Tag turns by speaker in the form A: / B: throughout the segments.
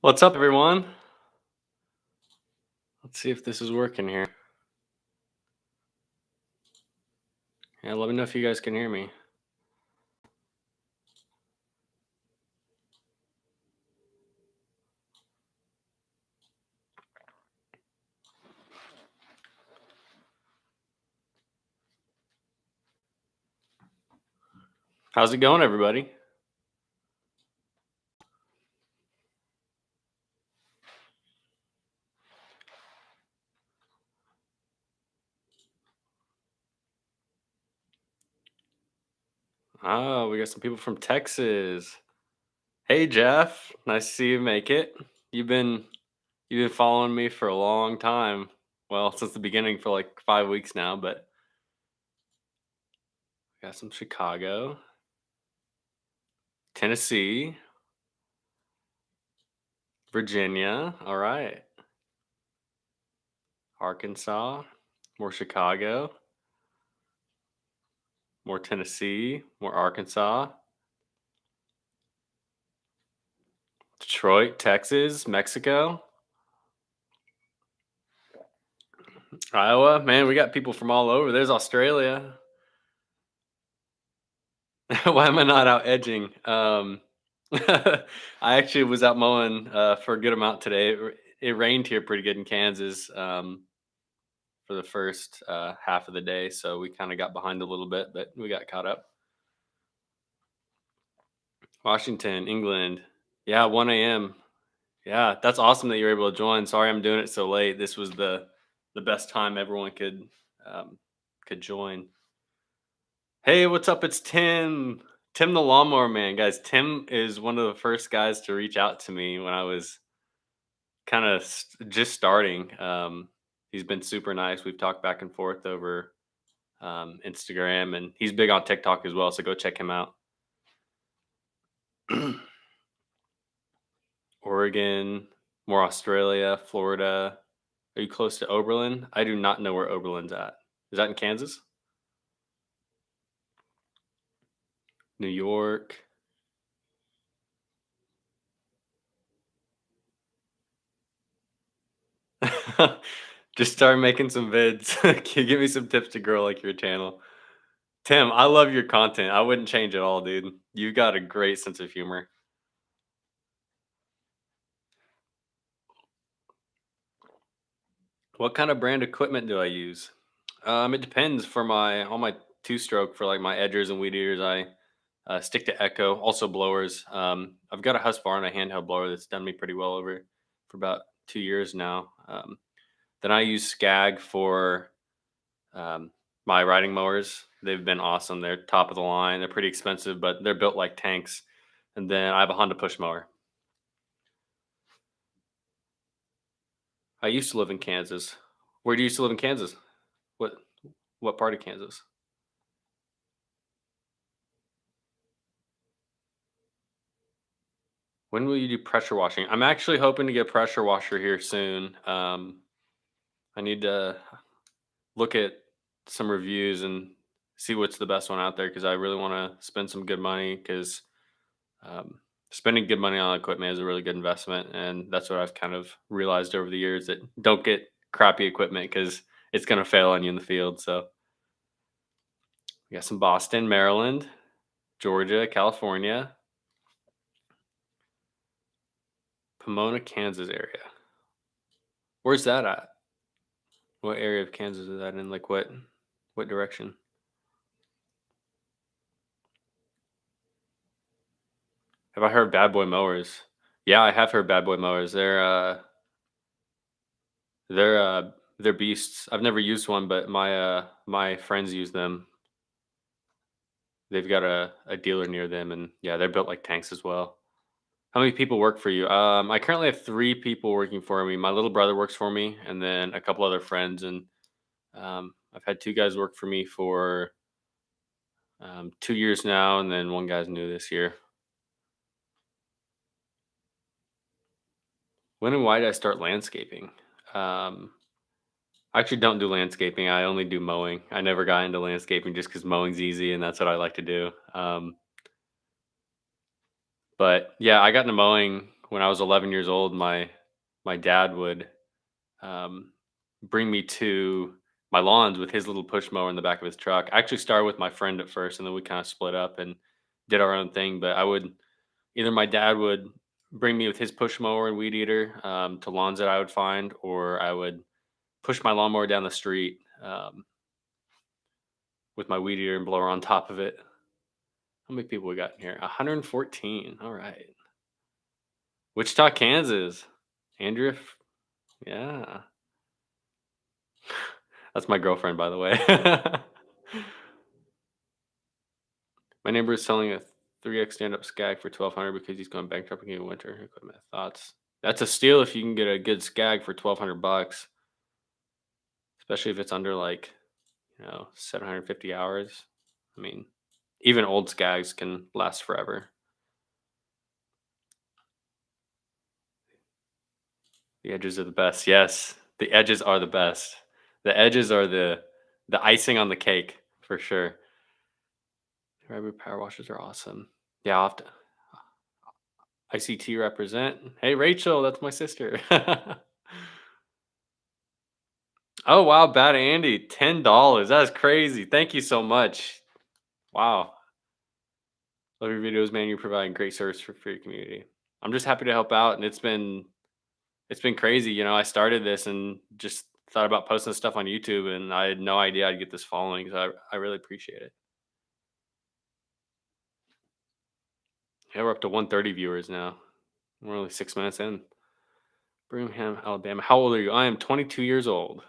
A: What's up, everyone? Let's see if this is working here. Yeah, let me know if you guys can hear me. How's it going, everybody? Oh, we got some people from Texas. Hey, Jeff. Nice to see you make it. You've been you've been following me for a long time. Well, since the beginning for like 5 weeks now, but got some Chicago, Tennessee, Virginia. All right. Arkansas, more Chicago, more Tennessee, more Arkansas, Detroit, Texas, Mexico. Iowa, man, we got people from all over. There's Australia. Why am I not out edging? I actually was out mowing for a good amount today. It rained here pretty good in Kansas for the first half of the day, so we kind of got behind a little bit, but we got caught up. Washington, England. Yeah, 1 a.m. Yeah, that's awesome that you're able to join. Sorry I'm doing it so late. This was the best time everyone um, could join. Hey, what's up? It's Tim. Tim the lawnmower man, guys. Tim is one of the first guys to reach out to me when I was kind of just starting. He's been super nice. We've talked back and forth over Instagram, and he's big on TikTok as well. So go check him out. Oregon, more Australia, Florida. Are you close to Oberlin? I do not know where Oberlin's at. Is that in Kansas? New York. Just start making some vids. Can you give me some tips to grow like your channel? Tim, I love your content. I wouldn't change it all, dude. You got a great sense of humor. What kind of brand equipment do I use? It depends. For my on my two stroke for like my edgers and weed eaters, I stick to Echo. Also blowers. I've got a Husqvarna handheld blower that's done me pretty well over for about 2 years now. Then I use Skag for um, my riding mowers. They've been awesome. They're top of the line. They're pretty expensive, but they're built like tanks. And then I have a Honda push mower. I used to live in Kansas. Where do you used to live in Kansas? What what part of Kansas? When will you do pressure washing? I'm actually hoping to get a pressure washer here soon. I need to look at some reviews and see what's the best one out there because I really want to spend some good money because um, spending good money on equipment is a really good investment, and that's what I've kind of realized over the years that don't get crappy equipment because it's going to fail on you in the field. So we got some Boston, Maryland, Georgia, California, Pomona, Kansas area. Where's that at? What area of Kansas is that in? Like what direction? Have I heard Bad Boy Mowers? Yeah, I have heard Bad Boy Mowers. They're beasts. I've never used one, but my friends use them. They've got a dealer near them, and yeah, they're built like tanks as well. How many people work for you? I currently have 3 people working for me. My little brother works for me, and then a couple other friends. And I've had 2 guys work for me for 2 years now, and then one guy's new this year. When and why did I start landscaping? Um, I actually don't do landscaping. I only do mowing. I never got into landscaping just because mowing's easy and that's what I like to do. But yeah, I got into mowing when I was 11 years old, my dad would um, bring me to my lawns with his little push mower in the back of his truck. I actually started with my friend at first, and then we kind of split up and did our own thing. But I would either my dad would bring me with his push mower and weed eater to lawns that I would find, or I would push my lawnmower down the street with my weed eater and blower on top of it. How many people we got in here? 114. All right. Wichita, Kansas. Andrea. Yeah. That's my girlfriend, by the way. My neighbor is selling a 3X stand-up skag for 1,200 because he's going bankrupt and getting winter equipment. Thoughts? That's a steal if you can get a good skag for 1,200 bucks, especially if it's under like 750 hours. I mean, even old skags can last forever. The edges are the best. Yes, the edges are the best. The edges are the icing on the cake for sure. Rubber power washers are awesome. Yeah, I'll have to ICT represent. Hey, Rachel, that's my sister. Oh, wow, Bad Andy, $10. That's crazy. Thank you so much. Wow. Love your videos, man. You're providing great service for your community. I'm just happy to help out, and it's been crazy. I started this and just thought about posting stuff on YouTube, and I had no idea I'd get this following. So I really appreciate it. Yeah, we're up to 130 viewers now. We're only 6 minutes in. Birmingham, Alabama. How old are you? I am 22 years old.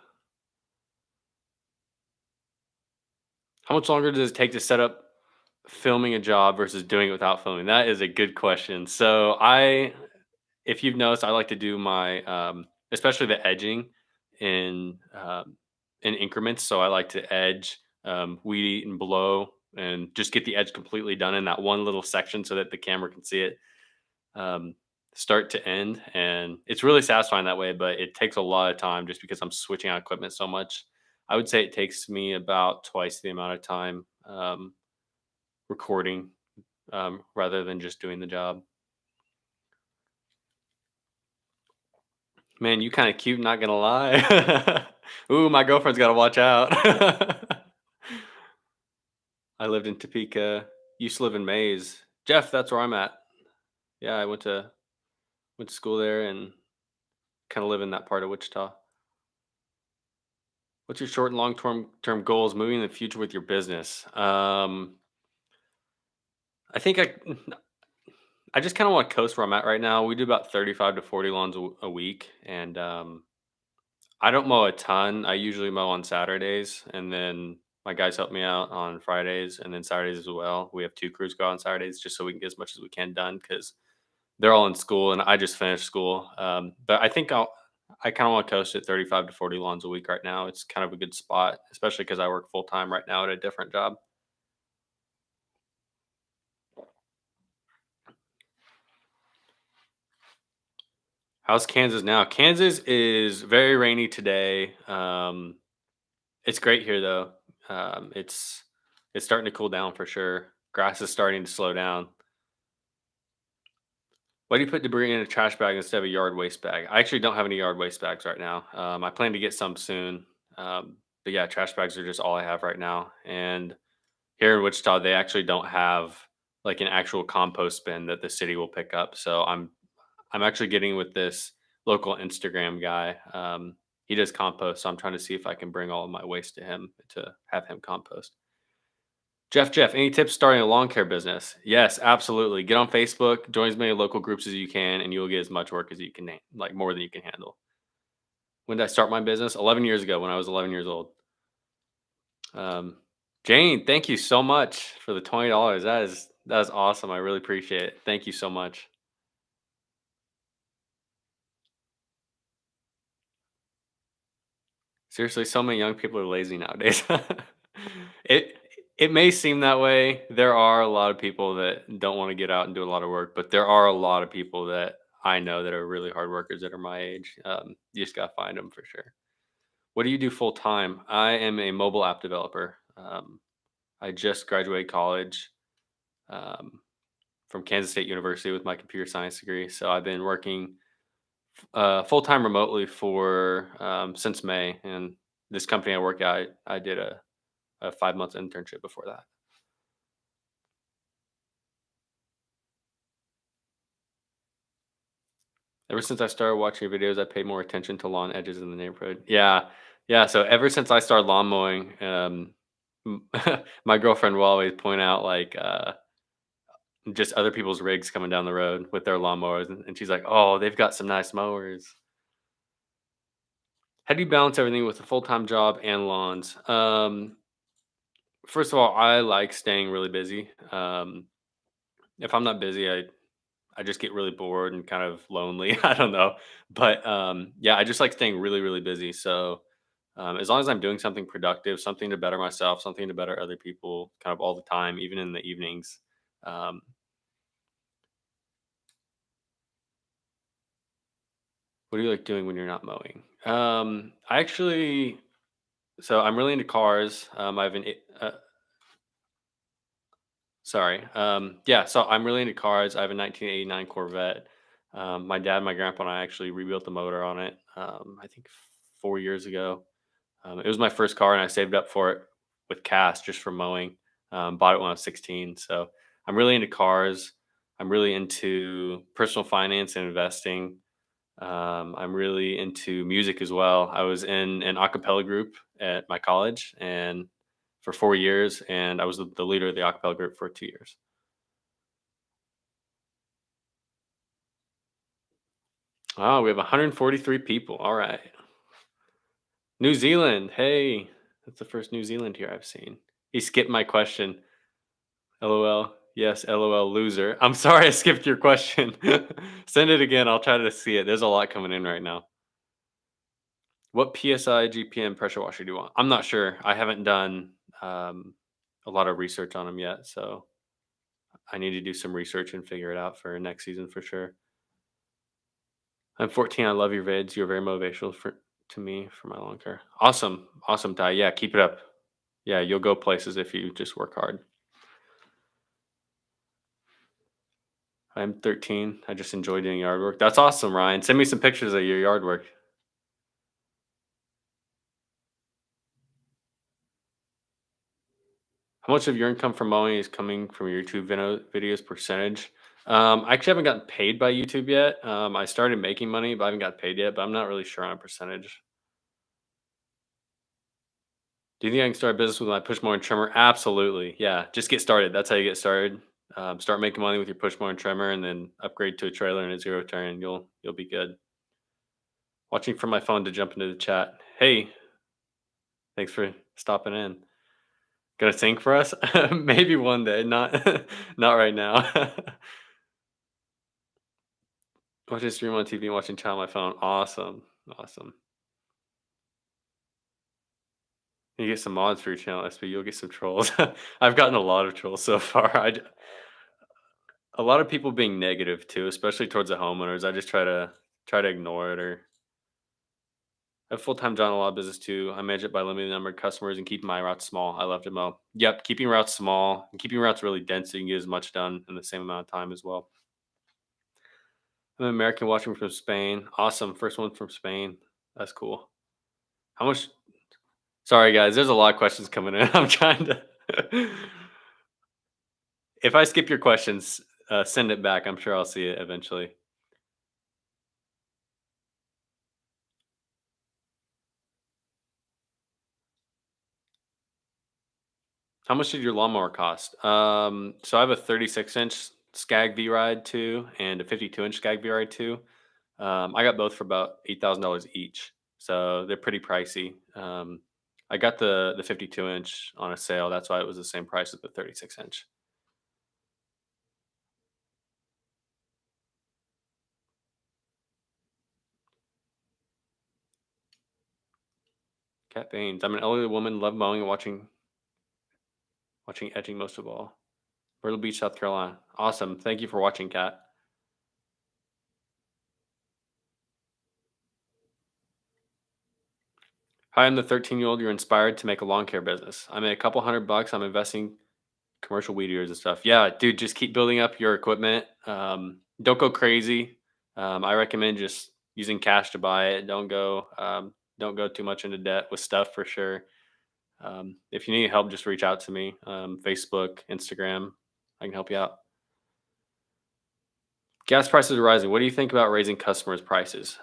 A: How much longer does it take to set up filming a job versus doing it without filming? That is a good question. If you've noticed, I like to do my, especially the edging in increments. So I like to edge, weed eat and blow, and just get the edge completely done in that one little section so that the camera can see it um, start to end. And it's really satisfying that way, but it takes a lot of time just because I'm switching out equipment so much. I would say it takes me about twice the amount of time recording rather than just doing the job. Man, you kind of cute, not gonna lie. Ooh, my girlfriend's got to watch out. I lived in Topeka. Used to live in Mays. Jeff, that's where I'm at. Yeah, I went to school there and kind of live in that part of Wichita. What's your short and long term goals moving in the future with your business? I think I just kind of want to coast where I'm at right now. We do about 35 to 40 lawns a week, and I don't mow a ton. I usually mow on Saturdays, and then my guys help me out on Fridays and then Saturdays as well. We have two crews go out on Saturdays just so we can get as much as we can done because they're all in school and I just finished school. But I think I kind of want to coast at 35 to 40 lawns a week right now. It's kind of a good spot, especially because I work full time right now at a different job. How's Kansas now? Kansas is very rainy today. It's great here though. It's starting to cool down for sure. Grass is starting to slow down. Why do you put debris in a trash bag instead of a yard waste bag? I actually don't have any yard waste bags right now. I plan to get some soon. But yeah, trash bags are just all I have right now. And here in Wichita, they actually don't have like an actual compost bin that the city will pick up. So I'm actually getting with this local Instagram guy. He does compost, so I'm trying to see if I can bring all of my waste to him to have him compost. Jeff, any tips starting a lawn care business? Yes, absolutely. Get on Facebook, join as many local groups as you can, and you'll get as much work as you can, like more than you can handle. When did I start my business? 11 years ago when I was 11 years old. Um, Jane, thank you so much for the $20. That is awesome. I really appreciate it. Thank you so much. Seriously, so many young people are lazy nowadays. it it may seem that way. There are a lot of people that don't want to get out and do a lot of work, but there are a lot of people that I know that are really hard workers that are my age. You just gotta find them for sure. What do you do full time? I am a mobile app developer. I just graduated college. Um, from Kansas State University with my computer science degree. So I've been working full time remotely for since May, and this company I work at, I did a 5 month internship before that. Ever since I started watching your videos, I paid more attention to lawn edges in the neighborhood. Yeah, yeah. So ever since I started lawn mowing, m- my girlfriend will always point out like just other people's rigs coming down the road with their lawnmowers, and she's like, "Oh, they've got some nice mowers." How do you balance everything with a full time job and lawns? First of all, I like staying really busy. If I'm not busy, I just get really bored and kind of lonely. I don't know, but yeah, I just like staying really really busy. So as long as I'm doing something productive, something to better myself, something to better other people, kind of all the time, even in the evenings. Um, what do you like doing when you're not mowing? I actually, so I'm really into cars. I have an sorry. Yeah, so I'm really into cars. I have a 1989 Corvette. My dad, my grandpa, and I actually rebuilt the motor on it. I think 4 years ago. It was my first car, and I saved up for it with cash just from mowing. Bought it when I was 16. So I'm really into cars. I'm really into personal finance and investing. I'm really into music as well. I was in an a cappella group at my college, and for 4 years, and I was the leader of the a cappella group for 2 years. Oh, we have 143 people. All right. New Zealand. Hey, that's the first New Zealand here I've seen. He skipped my question. LOL. Yes, LOL loser. I'm sorry I skipped your question. Send it again. I'll try to see it. There's a lot coming in right now. What PSI, GPM pressure washer do you want? I'm not sure. I haven't done um, a lot of research on them yet, so I need to do some research and figure it out for next season for sure. I'm 14. I love your vids. You're very motivational to me for my lawn care. Awesome, awesome, Ty. Yeah, keep it up. Yeah, you'll go places if you just work hard. I'm 13. I just enjoy doing yard work. That's awesome, Ryan. Send me some pictures of your yard work. How much of your income from mowing is coming from your YouTube videos percentage? I actually haven't gotten paid by YouTube yet. I started making money, but I haven't got paid yet. But I'm not really sure on a percentage. Do you think I can start a business with my push mower and trimmer? Absolutely. Yeah, just get started. That's how you get started. Start making money with your push mower and trimmer, and then upgrade to a trailer and a zero turn, and you'll be good. Watching from my phone to jump into the chat. Hey, thanks for stopping in. Gonna sing for us? Maybe one day, not not right now. Watching stream on TV and watching chat on my phone. Awesome, awesome. You get some mods for your channel, SB. You'll get some trolls. I've gotten a lot of trolls so far. A lot of people being negative too, especially towards the homeowners. I just try to ignore it or. I have full-time job and a lot of business too. I manage it by limiting the number of customers and keeping my routes small. I love to mow. Yep, keeping routes small and keeping routes really dense so you can get as much done in the same amount of time as well. I'm an American watching from Spain. Awesome. First one from Spain. That's cool. How much? Sorry, guys. There's a lot of questions coming in. I'm trying to. If I skip your questions, send it back. I'm sure I'll see it eventually. How much did your lawnmower cost? So I have a 36-inch Skag V Ride 2 and a 52-inch Skag V Ride 2. I got both for about $8,000 each, so they're pretty pricey. I got the 52-inch on a sale. That's why it was the same price as the 36-inch. Cat Baines. I'm an elderly woman. Love mowing and watching edging most of all. Myrtle Beach, South Carolina. Awesome. Thank you for watching, Cat. Hi, I'm the 13-year-old. You're inspired to make a lawn care business. I made a couple $100. I'm investing Commercial weed eaters and stuff. Yeah, dude, just keep building up your equipment. Don't go crazy. I recommend just using cash to buy it. Don't go too much into debt with stuff for sure. If you need help, just reach out to me. Facebook, Instagram, I can help you out. Gas prices are rising. What do you think about raising customers' prices?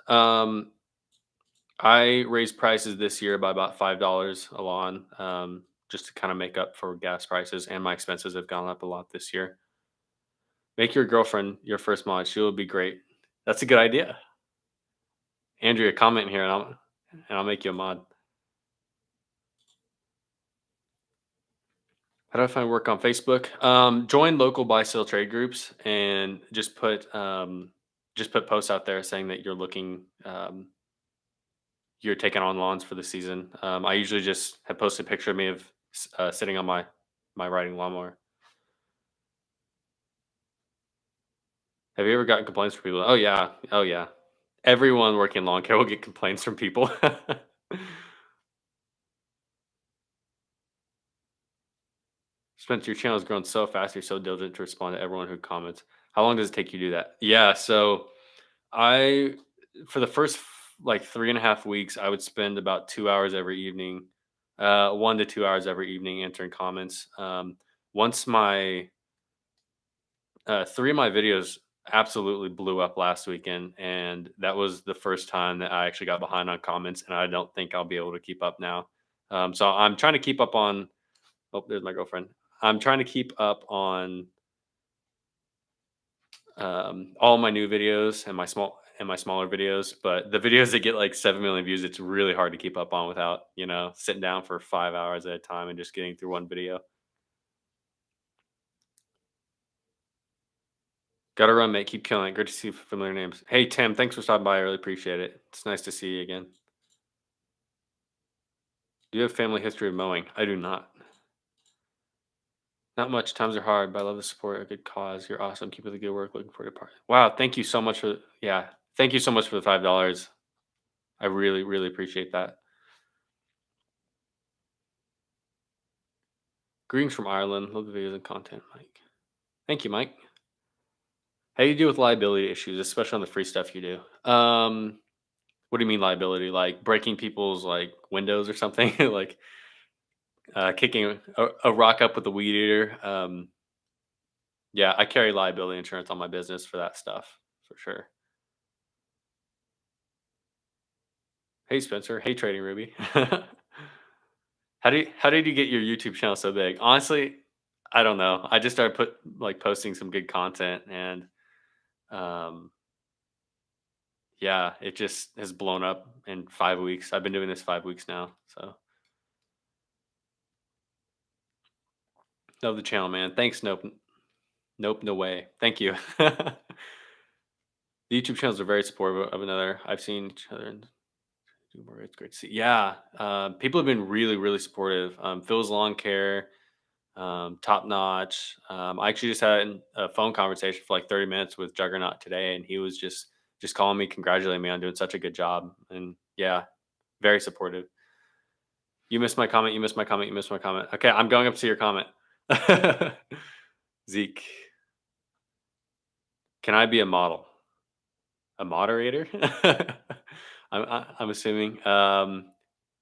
A: I raised prices this year by about $5 a lawn, just to kind of make up for gas prices, and my expenses have gone up a lot this year. Make your girlfriend your first mod. She will be great. That's a good idea. Andrea, comment here, and I'll make you a mod. How do I find work on Facebook? Join local buy sell trade groups and just put posts out there saying that you're looking. You're taking on lawns for the season. I usually just have posted a picture of me sitting on my riding lawnmower. Have you ever gotten complaints from people? Oh yeah, oh yeah. Everyone working lawn care will get complaints from people. Spencer, your channel has grown so fast. You're so diligent to respond to everyone who comments. How long does it take you to do that? Yeah, so I for the first like 3.5 weeks, I would spend about 2 hours every evening, 1 to 2 hours every evening answering comments. Once my three of my videos absolutely blew up last weekend, and that was the first time that I actually got behind on comments, and I don't think I'll be able to keep up now. So I'm trying to keep up on. Oh, there's my girlfriend. I'm trying to keep up on all my new videos and my smaller videos, but the videos that get like 7 million views, it's really hard to keep up on without sitting down for 5 hours at a time and just getting through one video. Gotta run, mate. Keep killing it. Good to see familiar names. Hey Tim, thanks for stopping by. I really appreciate it. It's nice to see you again. Do you have family history of mowing? I do not. Not much. Times are hard, but I love the support. A good cause. You're awesome. Keep up the good work. Looking forward to part. Wow. Thank you so much for yeah. Thank you so much for the $5. I really, really appreciate that. Greetings from Ireland. Love the videos and content, Mike. Thank you, Mike. How do you deal with liability issues, especially on the free stuff you do? What do you mean liability? Like breaking people's like windows or something? Like kicking a rock up with a weed eater? Yeah, I carry liability insurance on my business for that stuff for sure. Hey Spencer. Hey Trading Ruby. How did you get your YouTube channel so big? Honestly, I don't know. I just started posting some good content, and um yeah, it just has blown up in 5 weeks. I've been doing this 5 weeks now. So love the channel, man. Thanks. Nope. Nope. No way. Thank you. The YouTube channels are very supportive of another. I've seen each other and do more. It's great to see. Yeah. People have been really, really supportive. Phil's Lawn Care, top notch. I actually just had a phone conversation for like 30 minutes with Juggernaut today, and he was just calling me, congratulating me on doing such a good job. And yeah, very supportive. You missed my comment. You missed my comment. You missed my comment. Okay, I'm going up to your comment. Zeke, can I be a model? A moderator? I'm assuming. I'm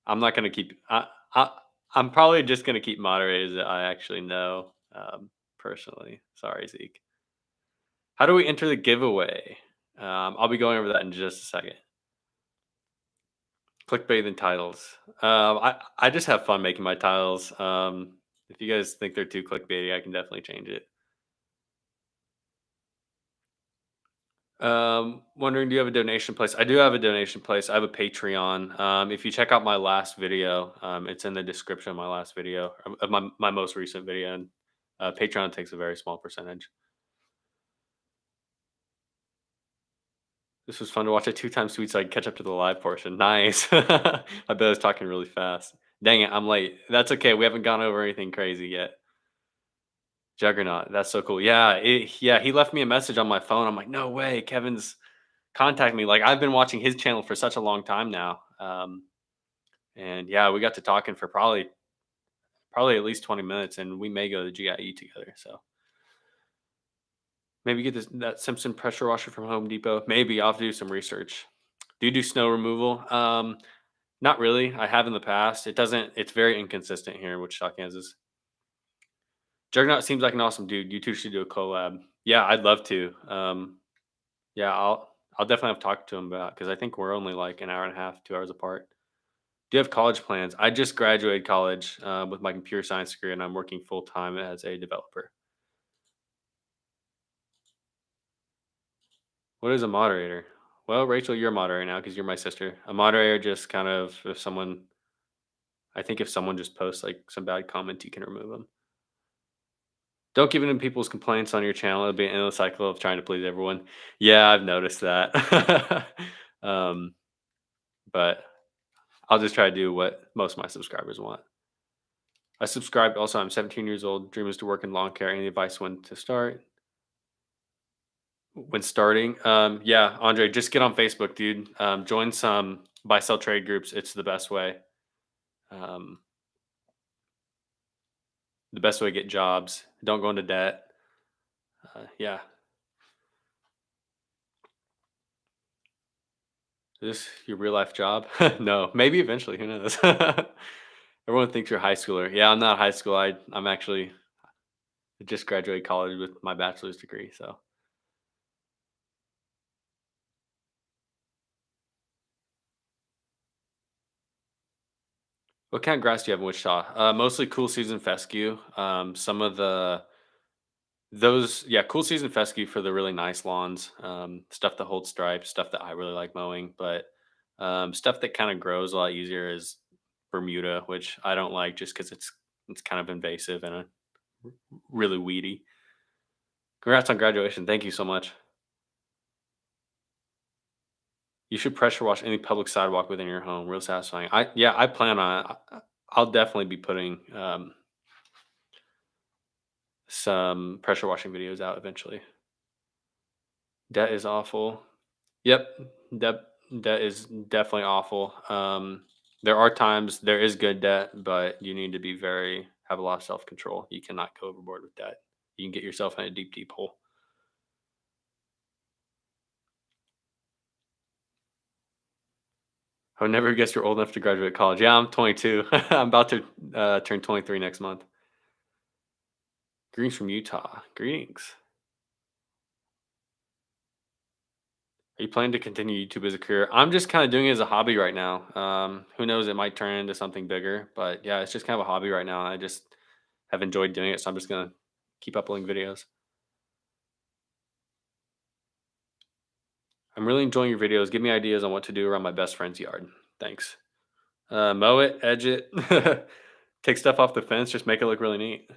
A: not gonna keep. I'm probably just gonna keep moderators that I actually know personally. Sorry, Zeke. How do we enter the giveaway? I'll be going over that in just a second. Clickbait and titles. I just have fun making my titles. If you guys think they're too clickbaity, I can definitely change it. Wondering, do you have a donation place? I do have a donation place. I have a Patreon. If you check out my last video, it's in the description of my last video of my most recent video, and Patreon takes a very small percentage. This was fun to watch it 2 times speed so I could catch up to the live portion. Nice. I bet I was talking really fast. Dang it, I'm late. That's okay. We haven't gone over anything crazy yet. Juggernaut. That's so cool. Yeah, yeah. He left me a message on my phone. I'm like, no way. Kevin's contacted me. Like I've been watching his channel for such a long time now. And yeah, we got to talking for probably at least 20 minutes, and we may go to the GIE together. So maybe get that Simpson pressure washer from Home Depot. Maybe I'll have to do some research. Do you do snow removal? Not really. I have in the past. It doesn't. It's very inconsistent here in Wichita, Kansas. Juggernaut seems like an awesome dude. You two should do a collab. Yeah, I'd love to. Yeah, I'll definitely have to talk to him about because I think we're only like an hour and a half, 2 hours apart. Do you have college plans? I just graduated college with my computer science degree, and I'm working full time as a developer. What is a moderator? Well, Rachel, you're a moderator now because you're my sister. A moderator just kind of if someone, I think if someone just posts like some bad comment, you can remove them. Don't give in to people's complaints on your channel. It'll be an endless cycle of trying to please everyone. Yeah, I've noticed that. um, but I'll just try to do what most of my subscribers want. I subscribed also. I'm 17 years old. Dream is to work in lawn care. Any advice when to start? When starting? Yeah, Andre, just get on Facebook, dude. Join some buy sell trade groups. It's Um, the best way to get jobs. Don't go into debt. Yeah. Is this your real life job? No, maybe eventually. Who knows? Everyone thinks you're a high schooler. Yeah, I'm not high school. I'm actually just graduated college with my bachelor's degree. So, what kind of grass do you have in Wichita? Mostly cool season fescue. Some of the those, yeah, cool season fescue for the really nice lawns. Stuff that holds stripes, stuff that I really like mowing, but stuff that kind of grows a lot easier is Bermuda, which I don't like just because it's kind of invasive and really weedy. Congrats on graduation. Thank you so much. You should pressure wash any public sidewalk within your home. Real satisfying. I plan on it. I'll definitely be putting some pressure washing videos out eventually. Debt is awful. Yep, debt debt is definitely awful. There are times there is good debt, but you need to be very have a lot of self control. You cannot go overboard with debt. You can get yourself in a deep, deep hole. I would never guess you're old enough to graduate college. Yeah, I'm 22. I'm about to turn 23 next month. Greetings from Utah. Greetings. Are you planning to continue YouTube as a career? I'm just kind of doing it as a hobby right now. Who knows? It might turn into something bigger, but yeah, it's just kind of a hobby right now. And I just have enjoyed doing it, so I'm just gonna keep uploading videos. I'm really enjoying your videos. Give me ideas on what to do around my best friend's yard. Thanks. Mow it, edge it, take stuff off the fence, just make it look really neat.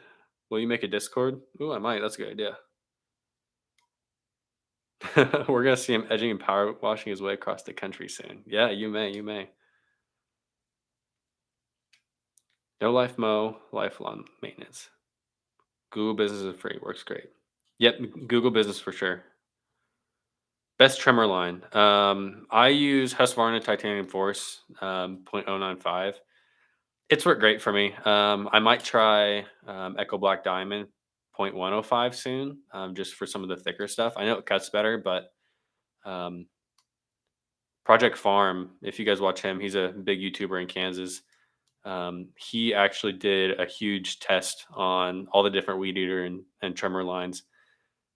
A: Will you make a Discord? Ooh, I might. That's a good idea. We're gonna see him edging and power washing his way across the country soon. Yeah, you may. You may. No life mow, lifelong maintenance. Google Business is free. Works great. Yep, Google Business for sure. Best trimmer line. I use Husqvarna Titanium Force 0.095. It's worked great for me. I might try Echo Black Diamond 0.105 soon, just for some of the thicker stuff. I know it cuts better, but um, Project Farm, if you guys watch him, he's a big YouTuber in Kansas. He actually did a huge test on all the different weed eater and trimmer lines,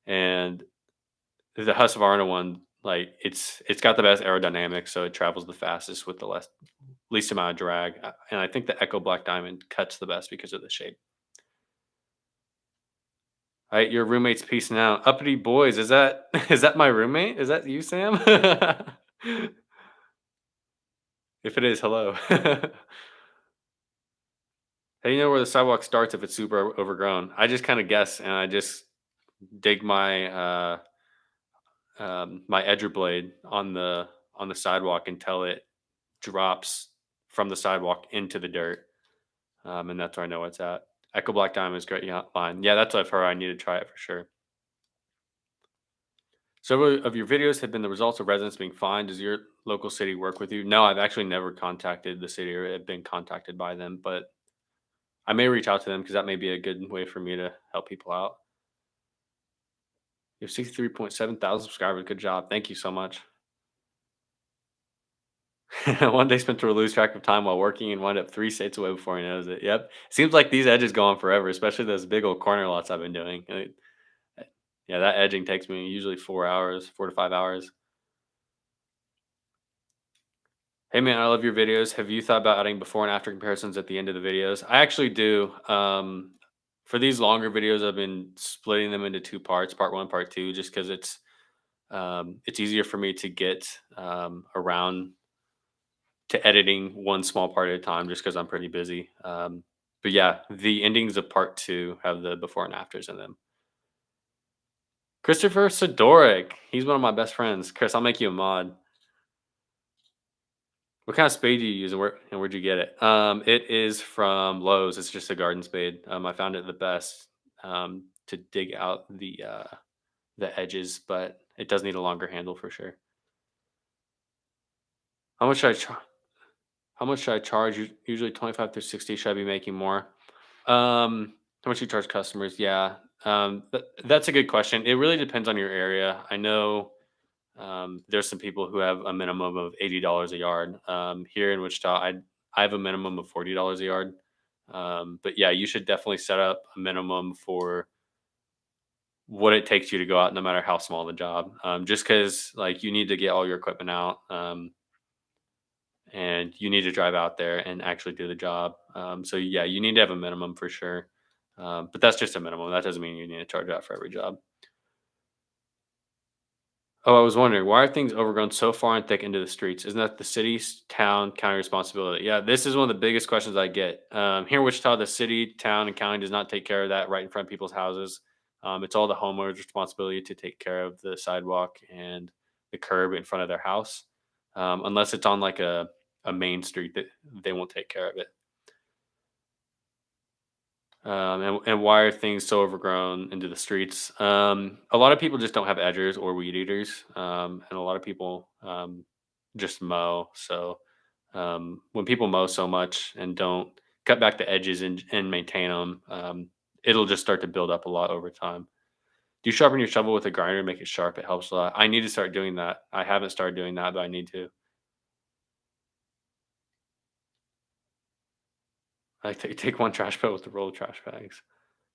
A: and the Husqvarna one, like it's got the best aerodynamics, so it travels the fastest with the least amount of drag. And I think the Echo Black Diamond cuts the best because of the shape. All right, your roommate's peacing out. Uppity boys, is that is that my roommate? Is that you, Sam? If it is, hello. How do you know where the sidewalk starts if it's super overgrown? I just kind of guess, and I just dig my edger blade on the sidewalk until it drops from the sidewalk into the dirt, and that's where I know it's at. Echo Black Diamond is great, yeah, line. Yeah, that's what I've heard. I need to try it for sure. Several of your videos have been the results of residents being fined. Does your local city work with you? No, I've actually never contacted the city or have been contacted by them, but I may reach out to them because that may be a good way for me to help people out. You have 63.7 thousand subscribers. Good job. Thank you so much. One day spent to lose track of time while working and wind up 3 states away before he knows it. Yep. Seems like these edges go on forever, especially those big old corner lots I've been doing. Yeah, that edging takes me usually 4 hours, 4 to 5 hours. Hey man, I love your videos. Have you thought about adding before and after comparisons at the end of the videos? I actually do. For these longer videos, I've been splitting them into two parts, part one, part two, just because it's easier for me to get around to editing one small part at a time, just because I'm pretty busy. But yeah, the endings of part two have the before and afters in them. Christopher Sidoric, he's one of my best friends. Chris, I'll make you a mod. What kind of spade do you use, and where'd you get it? It is from Lowe's. It's just a garden spade. I found it the best to dig out the edges, but it does need a longer handle for sure. How much should I charge? How much should I charge? Usually 25 to 60. Should I be making more? How much you charge customers? Yeah, that's a good question. It really depends on your area. I know there's some people who have a minimum of $80 a yard. Here in Wichita, I have a minimum of $40 a yard. But yeah, you should definitely set up a minimum for what it takes you to go out, no matter how small the job. Just because like you need to get all your equipment out, and you need to drive out there and actually do the job. So yeah, you need to have a minimum for sure. But that's just a minimum. That doesn't mean you need to charge out for every job. Oh, I was wondering, why are things overgrown so far and thick into the streets? Isn't that the city's, town, county responsibility? Yeah, this is one of the biggest questions I get. Here in Wichita, the city, town, and county does not take care of that right in front of people's houses. It's all the homeowner's responsibility to take care of the sidewalk and the curb in front of their house. Unless it's on like a main street, that they won't take care of it. And why are things so overgrown into the streets? A lot of people just don't have edgers or weed eaters, and a lot of people just mow. So when people mow so much and don't cut back the edges and maintain them, it'll just start to build up a lot over time. Do you sharpen your shovel with a grinder to make it sharp? It helps a lot. I need to start doing that. I haven't started doing that, but I need to. I take one trash bag with a roll of trash bags.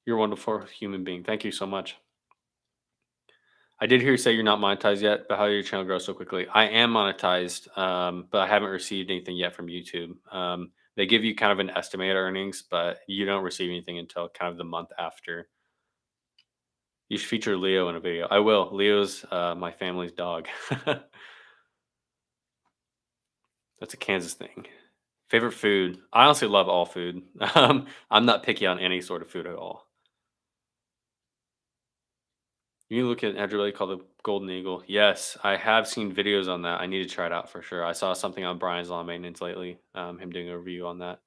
A: You're a wonderful human being. Thank you so much. I did hear you say you're not monetized yet, but how did your channel grow so quickly? I am monetized, but I haven't received anything yet from YouTube. They give you kind of an estimated earnings, but you don't receive anything until kind of the month after. You should feature Leo in a video. I will. Leo's my family's dog. That's a Kansas thing. Favorite food? I honestly love all food. I'm not picky on any sort of food at all. You look at Andrew called the Golden Eagle. Yes, I have seen videos on that. I need to try it out for sure. I saw something on Brian's Lawn Maintenance lately, him doing a review on that.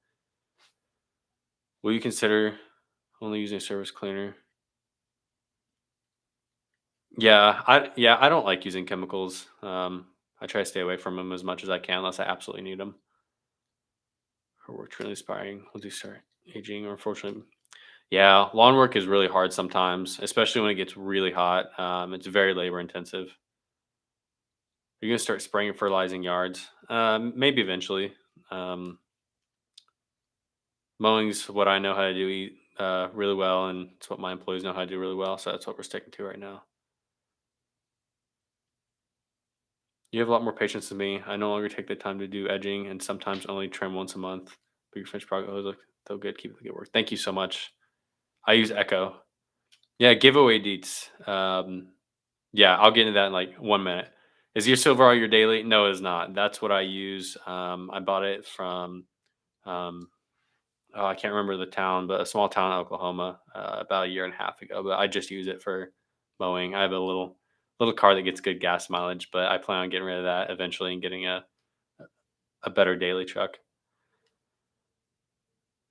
A: Will you consider only using a surface cleaner? Yeah, I don't like using chemicals. I try to stay away from them as much as I can unless I absolutely need them. Her work's really inspiring. Will you start aging or unfortunately? Yeah, lawn work is really hard sometimes, especially when it gets really hot. It's very labor intensive. You're gonna start spraying and fertilizing yards. Maybe eventually. Um, Mowing's what I know how to do really well, and it's what my employees know how to do really well. So that's what we're sticking to right now. You have a lot more patience than me. I no longer take the time to do edging, and sometimes only trim once a month. But your finished product always look so good. Keep up the good work. Thank you so much. I use Echo. Yeah, giveaway deets. Yeah, I'll get into that in like 1 minute. Is your silver all your daily? No, it's not. That's what I use. I bought it from um, oh, I can't remember the town, but a small town in Oklahoma about a year and a half ago. But I just use it for mowing. I have a little car that gets good gas mileage, but I plan on getting rid of that eventually and getting a better daily truck.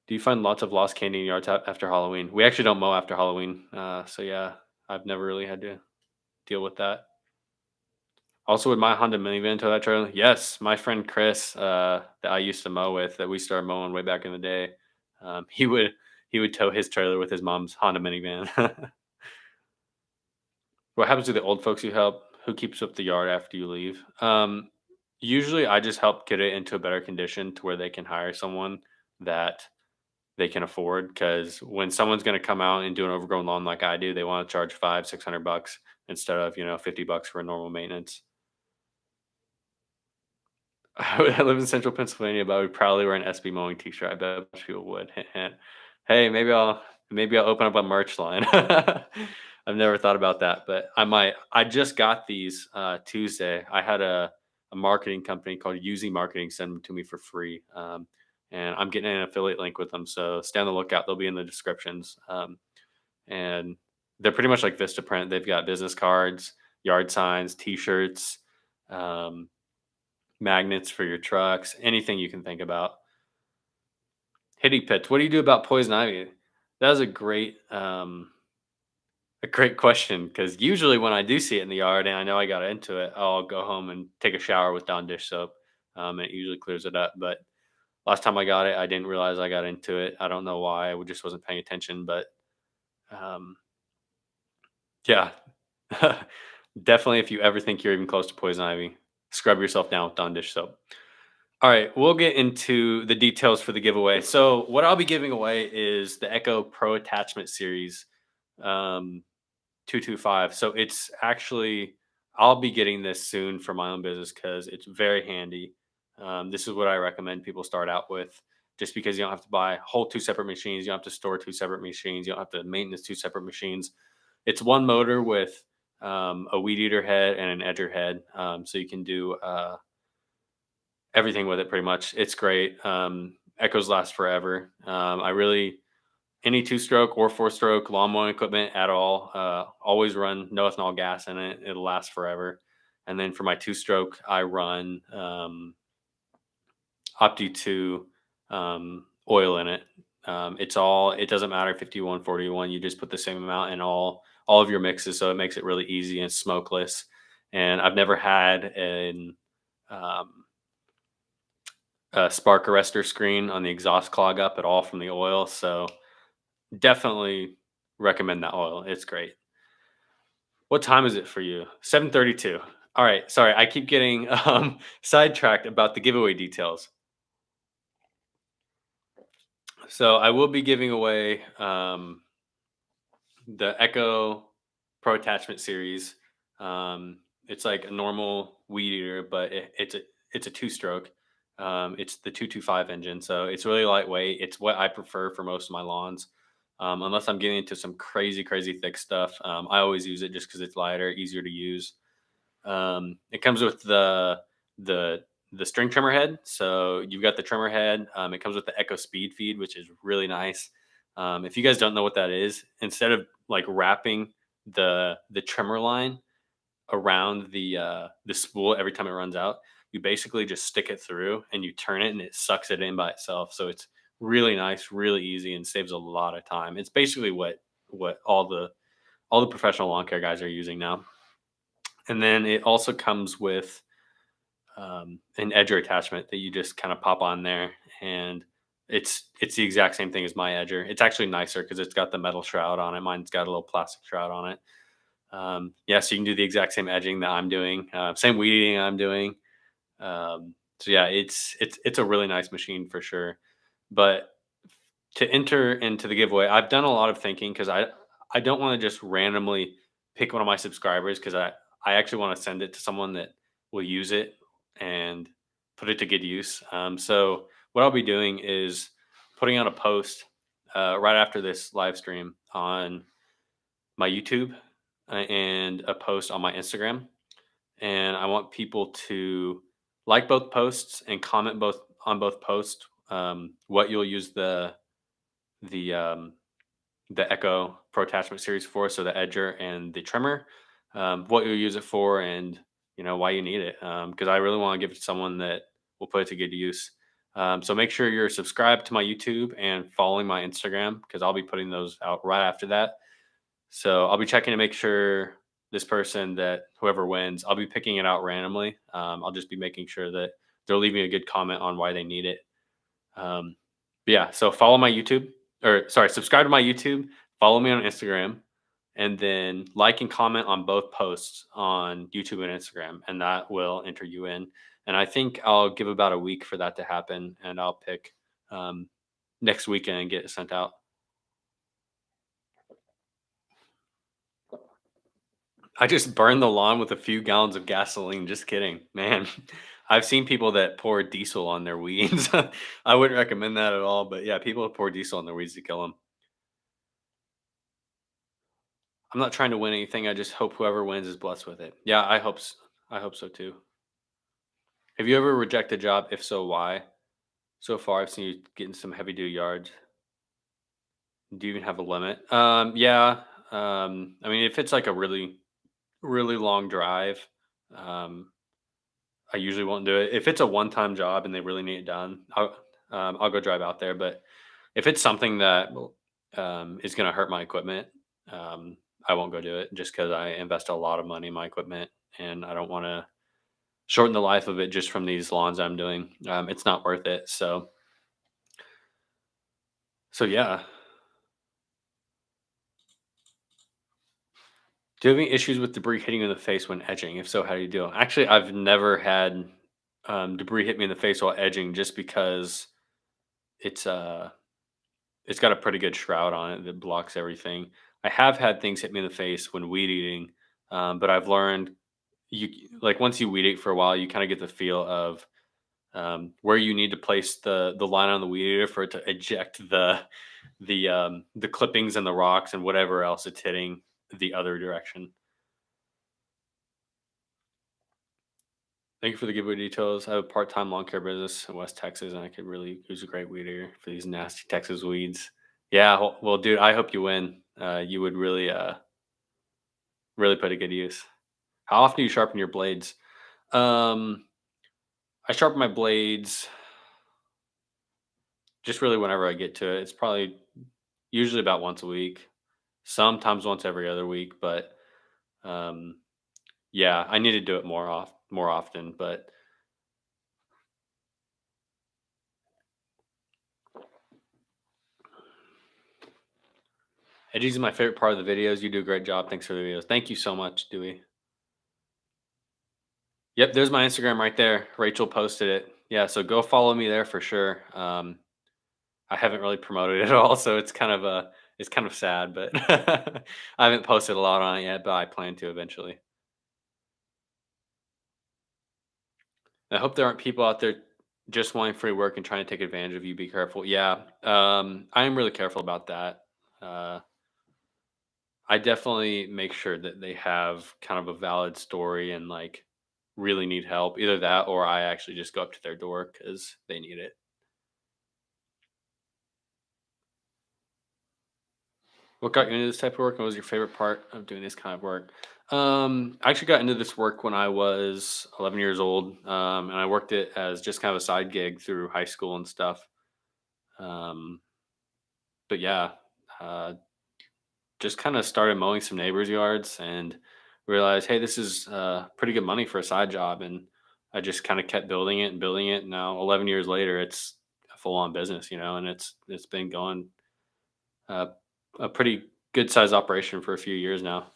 A: Do you find lots of lost candy in yards after Halloween? We actually don't mow after Halloween, so yeah, I've never really had to deal with that. Also, with my Honda minivan tow that trailer, yes, my friend Chris, that I used to mow with, that we started mowing way back in the day, he would. he would tow his trailer with his mom's Honda minivan. What happens to the old folks you help? Who keeps up the yard after you leave? Usually, I just help get it into a better condition to where they can hire someone that they can afford. Because when someone's going to come out and do an overgrown lawn like I do, they want to charge 500-600 bucks instead of 50 bucks for a normal maintenance. I live in Central Pennsylvania, but I would probably wear an SB Mowing T-shirt. I bet a bunch of people would. Hint, hint. Hey, maybe I'll open up a merch line. I've never thought about that, but I might. I just got these Tuesday. I had a marketing company called Using Marketing send them to me for free, and I'm getting an affiliate link with them. So stay on the lookout. They'll be in the descriptions, and they're pretty much like Vistaprint. They've got business cards, yard signs, T-shirts. Um, Magnets for your trucks, anything you can think about. Hitty pits. What do you do about poison ivy? That was a great question because usually when I do see it in the yard and I know I got into it, I'll go home and take a shower with Dawn dish soap. And it usually clears it up. But last time I got it, I didn't realize I got into it. I don't know why. Just wasn't paying attention. But um, yeah, definitely. If you ever think you're even close to poison ivy, scrub yourself down with Dawn dish soap. All right, we'll get into the details for the giveaway. So, what I'll be giving away is the Echo Pro Attachment Series um, 225. So, it's actually, I'll be getting this soon for my own business because it's very handy. This is what I recommend people start out with just because you don't have to buy whole two separate machines. You don't have to store two separate machines. You don't have to maintenance two separate machines. It's one motor with a weed eater head and an edger head. So, you can do everything with it pretty much. It's great. Echoes last forever. I really any two stroke or four stroke lawn mowing equipment at all. Always run no ethanol gas in it. It'll last forever. And then for my two stroke, I run Opti 2 oil in it. It doesn't matter 51, 41. You just put the same amount in all of your mixes. So it makes it really easy and smokeless. And I've never had um, a spark arrestor screen on the exhaust clog up at all from the oil. So definitely recommend that oil. It's great. What time is it for you? 7:32. All right. Sorry, I keep getting sidetracked about the giveaway details. So I will be giving away the Echo Pro Attachment Series. It's like a normal weed eater, but it's a two stroke. It's the 225 engine, so it's really lightweight. It's what I prefer for most of my lawns. Unless I'm getting into some crazy thick stuff, I always use it just because it's lighter, easier to use. It comes with the the string trimmer head. So you've got the trimmer head. It comes with the Echo Speed Feed, which is really nice. If you guys don't know what that is, instead of like wrapping the trimmer line around the spool every time it runs out, you basically just stick it through and you turn it and it sucks it in by itself. So it's really nice, really easy, and saves a lot of time. It's basically what all the professional lawn care guys are using now. And then it also comes with an edger attachment that you just kind of pop on there, and it's the exact same thing as my edger. It's actually nicer because it's got the metal shroud on it. Mine's got a little plastic shroud on it. Yeah, so you can do the exact same edging that I'm doing, same weed eating I'm doing. So yeah, it's a really nice machine for sure. But to enter into the giveaway, I've done a lot of thinking because I don't want to just randomly pick one of my subscribers because I actually want to send it to someone that will use it and put it to good use. So what I'll be doing is putting out a post right after this live stream on my YouTube and a post on my Instagram, and I want people to like both posts and comment both on both posts. What you'll use the um, the Echo Pro Attachment Series for, so the edger and the trimmer, what you'll use it for, and why you need it. Because I really want to give it to someone that will put it to good use. So make sure you're subscribed to my YouTube and following my Instagram because I'll be putting those out right after that. So I'll be checking to make sure this person that whoever wins, I'll be picking it out randomly. I'll just be making sure that they're leaving a good comment on why they need it. Um, but yeah, so follow my YouTube or sorry, subscribe to my YouTube, follow me on Instagram, and then like and comment on both posts on YouTube and Instagram, and that will enter you in. And I think I'll give about a week for that to happen, and I'll pick um, next weekend and get it sent out. I just burned the lawn with a few gallons of gasoline. Just kidding, man. I've seen people that pour diesel on their weeds. I wouldn't recommend that at all, but yeah, people pour diesel on their weeds to kill them. I'm not trying to win anything. I just hope whoever wins is blessed with it. Yeah, I hope so too. Have you ever rejected a job? If so, why? So far, I've seen you getting some heavy duty yards. Do you even have a limit? Yeah. I mean, if it's like a really long drive, um, I usually won't do it. If it's a one-time job and they really need it done, I'll go drive out there. But if it's something that is going to hurt my equipment, um, I won't go do it just because I invest a lot of money in my equipment and I don't want to shorten the life of it just from these lawns I'm doing. It's not worth it. So yeah. Do you have any issues with debris hitting you in the face when edging? If so, how do you deal? Actually, I've never had debris hit me in the face while edging just because it's it's got a pretty good shroud on it that blocks everything. I have had things hit me in the face when weed eating, but I've learned you like once you weed eat for a while, you kind of get the feel of where you need to place the line on the weed eater for it to eject the clippings and the rocks and whatever else it's hitting the other direction. Thank you for the giveaway details. I have a part-time lawn care business in West Texas, and I could really use a great weed eater for these nasty Texas weeds. Yeah, well, dude, I hope you win. You would really put a good use. How often do you sharpen your blades? Um, I sharpen my blades just really whenever I get to it. It's probably usually about once a week, sometimes once every other week, but um, yeah, I need to do it more often. But edging is my favorite part of the videos. You do a great job. Thanks for the videos. Thank you so much, Dewey. Yep, there's my Instagram right there. Rachel posted it. Yeah, so go follow me there for sure. I haven't really promoted it at all, so it's kind of sad, but I haven't posted a lot on it yet, but I plan to eventually. I hope there aren't people out there just wanting free work and trying to take advantage of you. Be careful. Yeah, I am really careful about that. Uh, I definitely make sure that they have kind of a valid story and like really need help. Either that, or I actually just go up to their door because they need it. What got you into this type of work? And what was your favorite part of doing this kind of work? I actually got into this work when I was 11 years old, and I worked it as just kind of a side gig through high school and stuff. Um, but yeah, uh, just kind of started mowing some neighbors' yards and realized, hey, this is pretty good money for a side job. And I just kind of kept building it and building it. Now, 11 years later, it's a full-on business, and it's been going uh, a pretty good size operation for a few years now.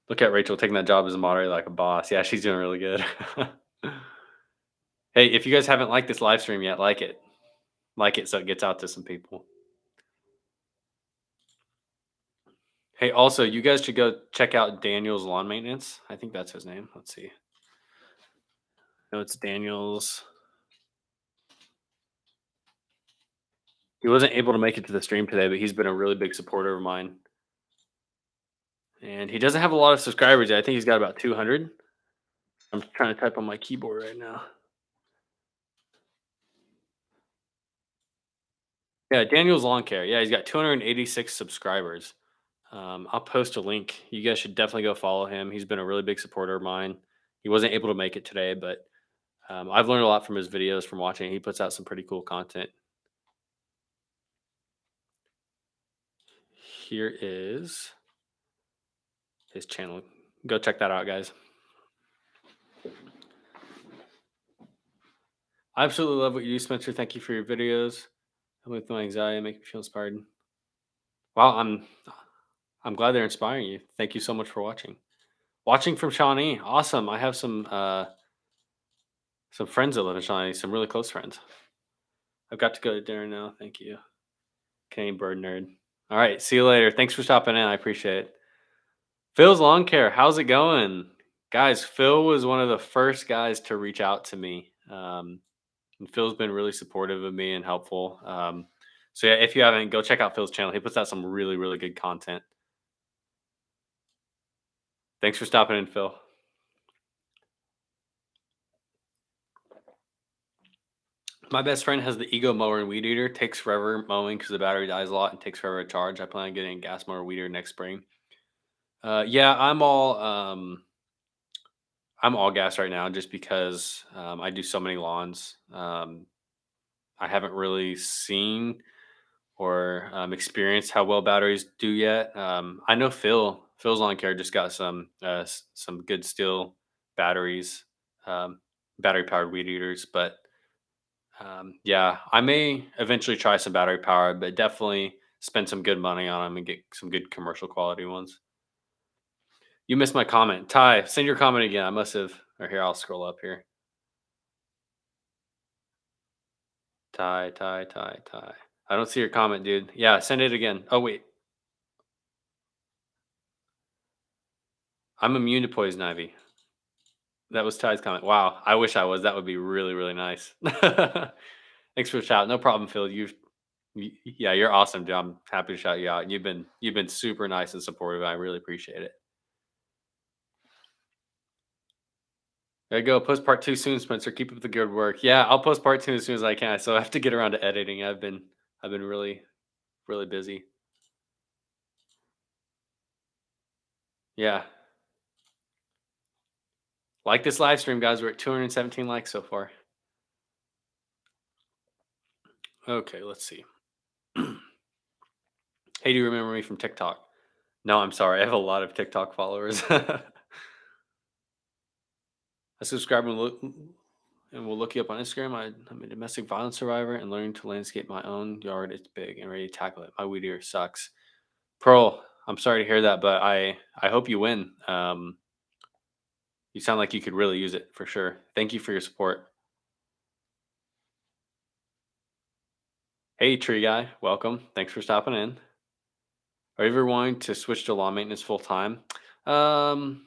A: Look at Rachel taking that job as a moderator like a boss. Yeah, she's doing really good. Hey, if you guys haven't liked this live stream yet, like it. Like it so it gets out to some people. Hey, also, you guys should go check out Daniel's lawn maintenance. I think that's his name. Let's see. No, it's Daniel's. He wasn't able to make it to the stream today, but he's been a really big supporter of mine. And he doesn't have a lot of subscribers yet. I think he's got about 200. I'm trying to type on my keyboard right now. Yeah, Daniel's Lawn Care. Yeah, he's got 286 subscribers. I'll post a link. You guys should definitely go follow him. He's been a really big supporter of mine. He wasn't able to make it today, but I've learned a lot from his videos from watching. He puts out some pretty cool content. Here is his channel. Go check that out, guys. I absolutely love what you do, Spencer. Thank you for your videos. with my anxiety and make me feel inspired. Wow, I'm glad they're inspiring you. Thank you so much for watching. Watching from Shawnee, awesome. I have some friends that live in Shawnee, some really close friends. I've got to go to dinner now. Thank you, Canadian bird nerd. All right, see you later. Thanks for stopping in. I appreciate it. Phil's Lawn Care, how's it going? Guys, Phil was one of the first guys to reach out to me. And Phil's been really supportive of me and helpful. So yeah, if you haven't, go check out Phil's channel. He puts out some really, really good content. Thanks for stopping in, Phil. My best friend has the Ego mower and weed eater. Takes forever mowing because the battery dies a lot and takes forever to charge. I plan on getting a gas mower weed eater next spring. Yeah, I'm all gas right now just because I do so many lawns. I haven't really seen or experienced how well batteries do yet. I know Phil's Lawn Care just got some good steel batteries, um, battery powered weed eaters. But yeah, I may eventually try some battery powered, but definitely spend some good money on them and get some good commercial quality ones. You missed my comment, Ty. Send your comment again. I must have. Or here, I'll scroll up here. Ty. I don't see your comment, dude. Yeah, send it again. Oh wait, I'm immune to poison ivy. That was Ty's comment. Wow, I wish I was. That would be really, really nice. Thanks for the shout. No problem, Phil. Yeah, you're awesome, dude. I'm happy to shout you out. You've been super nice and supportive. I really appreciate it. There you go. Post part two soon, Spencer. Keep up the good work. Yeah, I'll post part two as soon as I can. So I have to get around to editing. I've been really, really busy. Yeah. Like this live stream, guys. We're at 217 likes so far. Okay, let's see. Hey, do you remember me from TikTok? No, I'm sorry. I have a lot of TikTok followers. I subscribe and will look you up on Instagram. I'm a domestic violence survivor and learning to landscape my own yard. It's big and ready to tackle it. My weed eater sucks. Pearl, I'm sorry to hear that, but I hope you win. You sound like you could really use it for sure. Thank you for your support. Hey, tree guy, welcome. Thanks for stopping in. Are you ever wanting to switch to lawn maintenance full time? Um,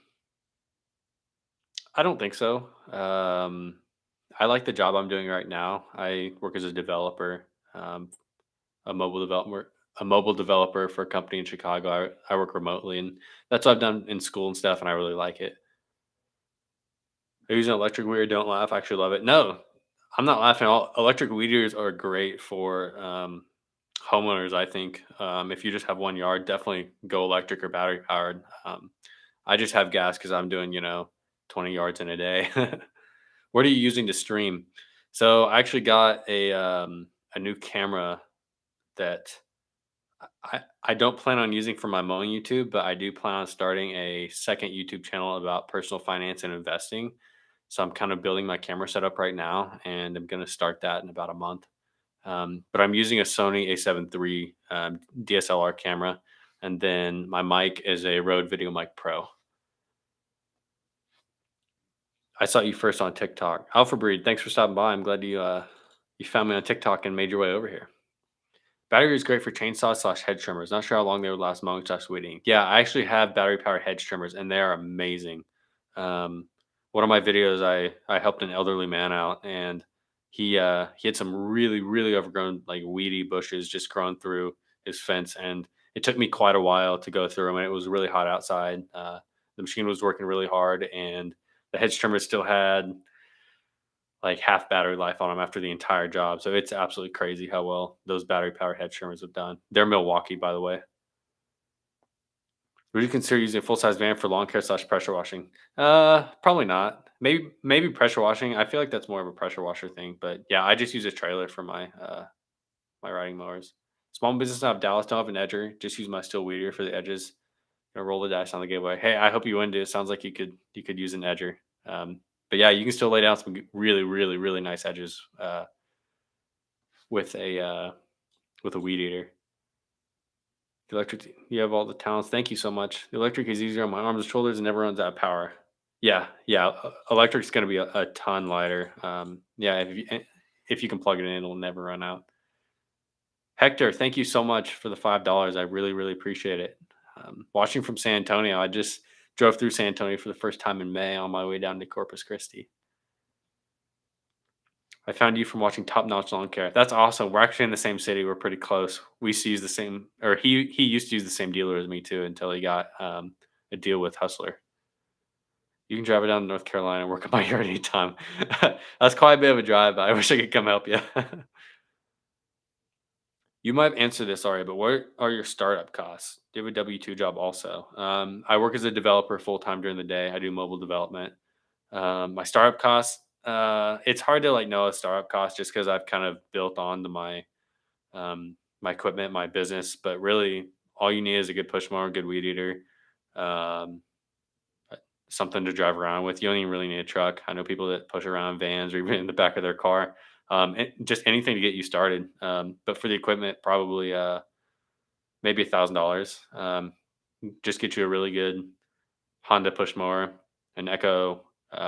A: I don't think so. I like the job I'm doing right now. I work as a developer, um, a mobile developer, a mobile developer for a company in Chicago. I work remotely, and that's what I've done in school and stuff, and I really like it. Are you using electric weeder? Don't laugh. I actually love it. No, I'm not laughing. All electric weeders are great for homeowners. I think if you just have one yard, definitely go electric or battery powered. I just have gas because I'm doing 20 yards in a day. What are you using to stream? So I actually got a new camera that I don't plan on using for my mowing YouTube, but I do plan on starting a second YouTube channel about personal finance and investing. So I'm kind of building my camera setup right now, and I'm going to start that in about a month. But I'm using a Sony A7 III DSLR camera, and then my mic is a Rode Video Mic Pro. I saw you first on TikTok. Alpha Breed, thanks for stopping by. I'm glad you found me on TikTok and made your way over here. Battery is great for chainsaws slash hedge trimmers. Not sure how long they would last mowing slash weeding. Yeah, I actually have battery powered hedge trimmers, and they are amazing. Um, One of my videos, I helped an elderly man out, and he had some really really overgrown like weedy bushes just growing through his fence, and it took me quite a while to go through them, and it was really hot outside. The machine was working really hard, and the hedge trimmer still had like half battery life on them after the entire job. So it's absolutely crazy how well those battery powered hedge trimmers have done. They're Milwaukee, by the way. Would you consider using a full size van for lawn care slash pressure washing? Probably not. Maybe pressure washing. I feel like that's more of a pressure washer thing. But yeah, I just use a trailer for my riding mowers. Small business out of Dallas don't have an edger. Just use my steel weeder for the edges. Roll the dice on the giveaway. Hey, I hope you win, dude. It sounds like you could use an edger. But yeah, you can still lay down some really really really nice edges with a with a weed eater. The electric, you have all the talents. Thank you so much. The electric is easier on my arms and shoulders and never runs out of power. Yeah, yeah. Electric's going to be a ton lighter. Yeah, if you can plug it in, it'll never run out. Hector, thank you so much for the $5. I really, really appreciate it. Watching from San Antonio, I just drove through San Antonio for the first time in May on my way down to Corpus Christi. I found you from watching Top Notch Lawn Care. That's awesome. We're actually in the same city. We're pretty close. We used to use the same, or he used to use the same dealer as me too until he got a deal with Hustler. You can drive it down to North Carolina and work on my yard anytime. That's quite a bit of a drive. I wish I could come help you. You might have answered this already, but what are your startup costs? Do you have a W-2 job also? I work as a developer full time during the day. I do mobile development. My startup costs, it's hard to like know a startup cost just because I've kind of built onto my equipment, my business. But really, all you need is a good push mower, good weed eater, um, something to drive around with. You don't even really need a truck. I know people that push around vans or even in the back of their car. Just anything to get you started. But for the equipment, probably maybe $1,000. Just get you a really good Honda push mower, an Echo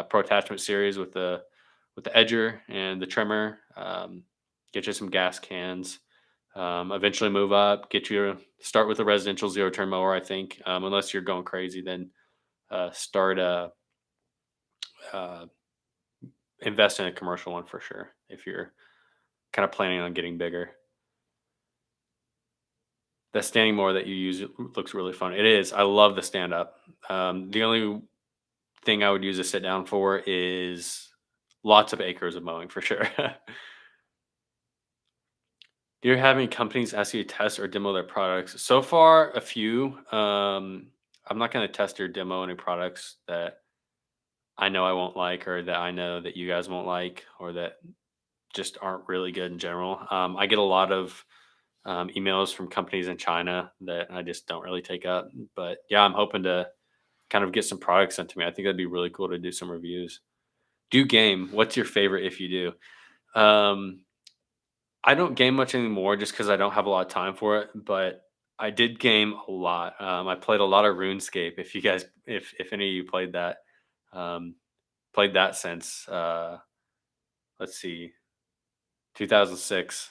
A: Pro attachment series with the edger and the trimmer. Get you some gas cans. Eventually move up. Get you start with a residential zero turn mower. I think unless you're going crazy, then start uh, invest in a commercial one for sure if you're kind of planning on getting bigger. The standing mower that you use looks really fun. It is. I love the stand up. The only thing I would use a sit down for is lots of acres of mowing for sure. Do you have any companies ask you to test or demo their products? So far, a few. I'm not going to test or demo any products that I know I won't like, or that I know that you guys won't like, or that just aren't really good in general. I get a lot of emails from companies in China that I just don't really take up. But yeah, I'm hoping to kind of get some products sent to me. I think that'd be really cool to do some reviews. Do game. What's your favorite if you do? I don't game much anymore just because I don't have a lot of time for it. But I did game a lot. I played a lot of RuneScape. If you guys, if any of you um, played that since let's see, 2006.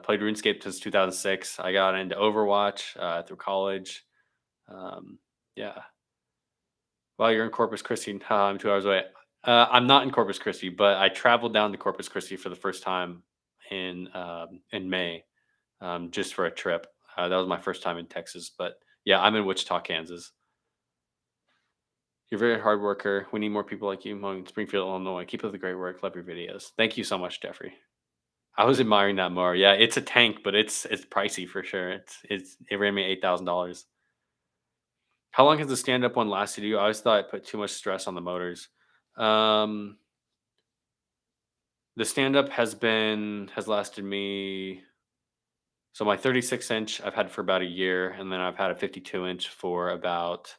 A: Played RuneScape since 2006. I got into Overwatch through college. Um, yeah. Well, you're in Corpus Christi. I'm 2 hours away. I'm not in Corpus Christi, but I traveled down to Corpus Christi for the first time in May, just for a trip. That was my first time in Texas, but yeah, I'm in Wichita, Kansas. You're a very hard worker. We need more people like you in Springfield, Illinois. Keep up the great work. Love your videos. Thank you so much, Jeffrey. I was admiring that more. Yeah, it's a tank, but it's pricey for sure. It ran me $8,000. How long has the stand up one lasted you? I always thought it put too much stress on the motors. Um, the stand up has lasted me. So my 36-inch I've had for about a year, and then I've had a 52-inch for about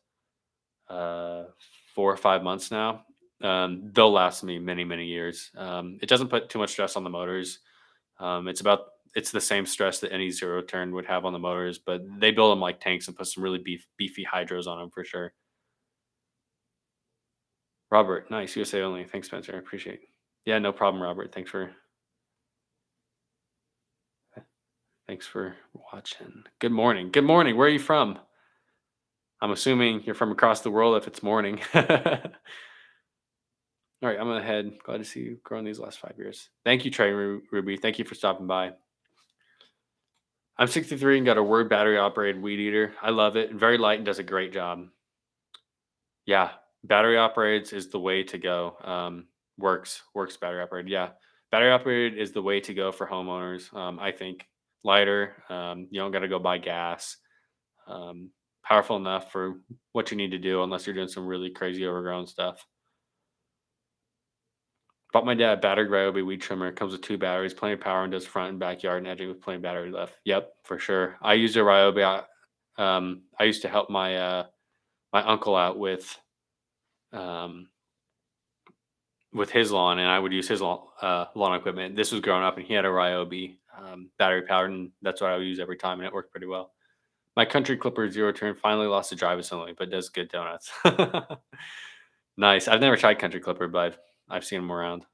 A: uh, 4 or 5 months now. They'll last me many many years. It doesn't put too much stress on the motors. It's the same stress that any zero turn would have on the motors, but they build them like tanks and put some really beefy hydros on them for sure. Robert, nice. USA only. Thanks, Spencer. I appreciate it. Yeah, no problem, Robert. Thanks for watching. Good morning. Good morning. Where are you from? I'm assuming you're from across the world if it's morning. All right, I'm gonna head. Glad to see you growing these last 5 years. Thank you, Trey Ruby. Thank you for stopping by. I'm 63 and got a Word battery operated weed eater. I love it. Very light and does a great job. Yeah, battery operated is the way to go. Works battery operated. Yeah, battery operated is the way to go for homeowners. I think lighter. You don't got to go buy gas. Um, Powerful enough for what you need to do, unless you're doing some really crazy overgrown stuff. Bought my dad a battery Ryobi weed trimmer. Comes with two batteries, plenty of power, and does front and backyard and edging with plenty of battery left. Yep, for sure. I used a Ryobi. I used to help my uncle out um, with his lawn, and I would use his lawn equipment. This was growing up, and he had a Ryobi. battery powered, and that's what I would use every time, and it worked pretty well. My country clipper zero turn finally lost the drive assembly, but does good donuts. Nice. I've never tried country clipper, but I've seen them around.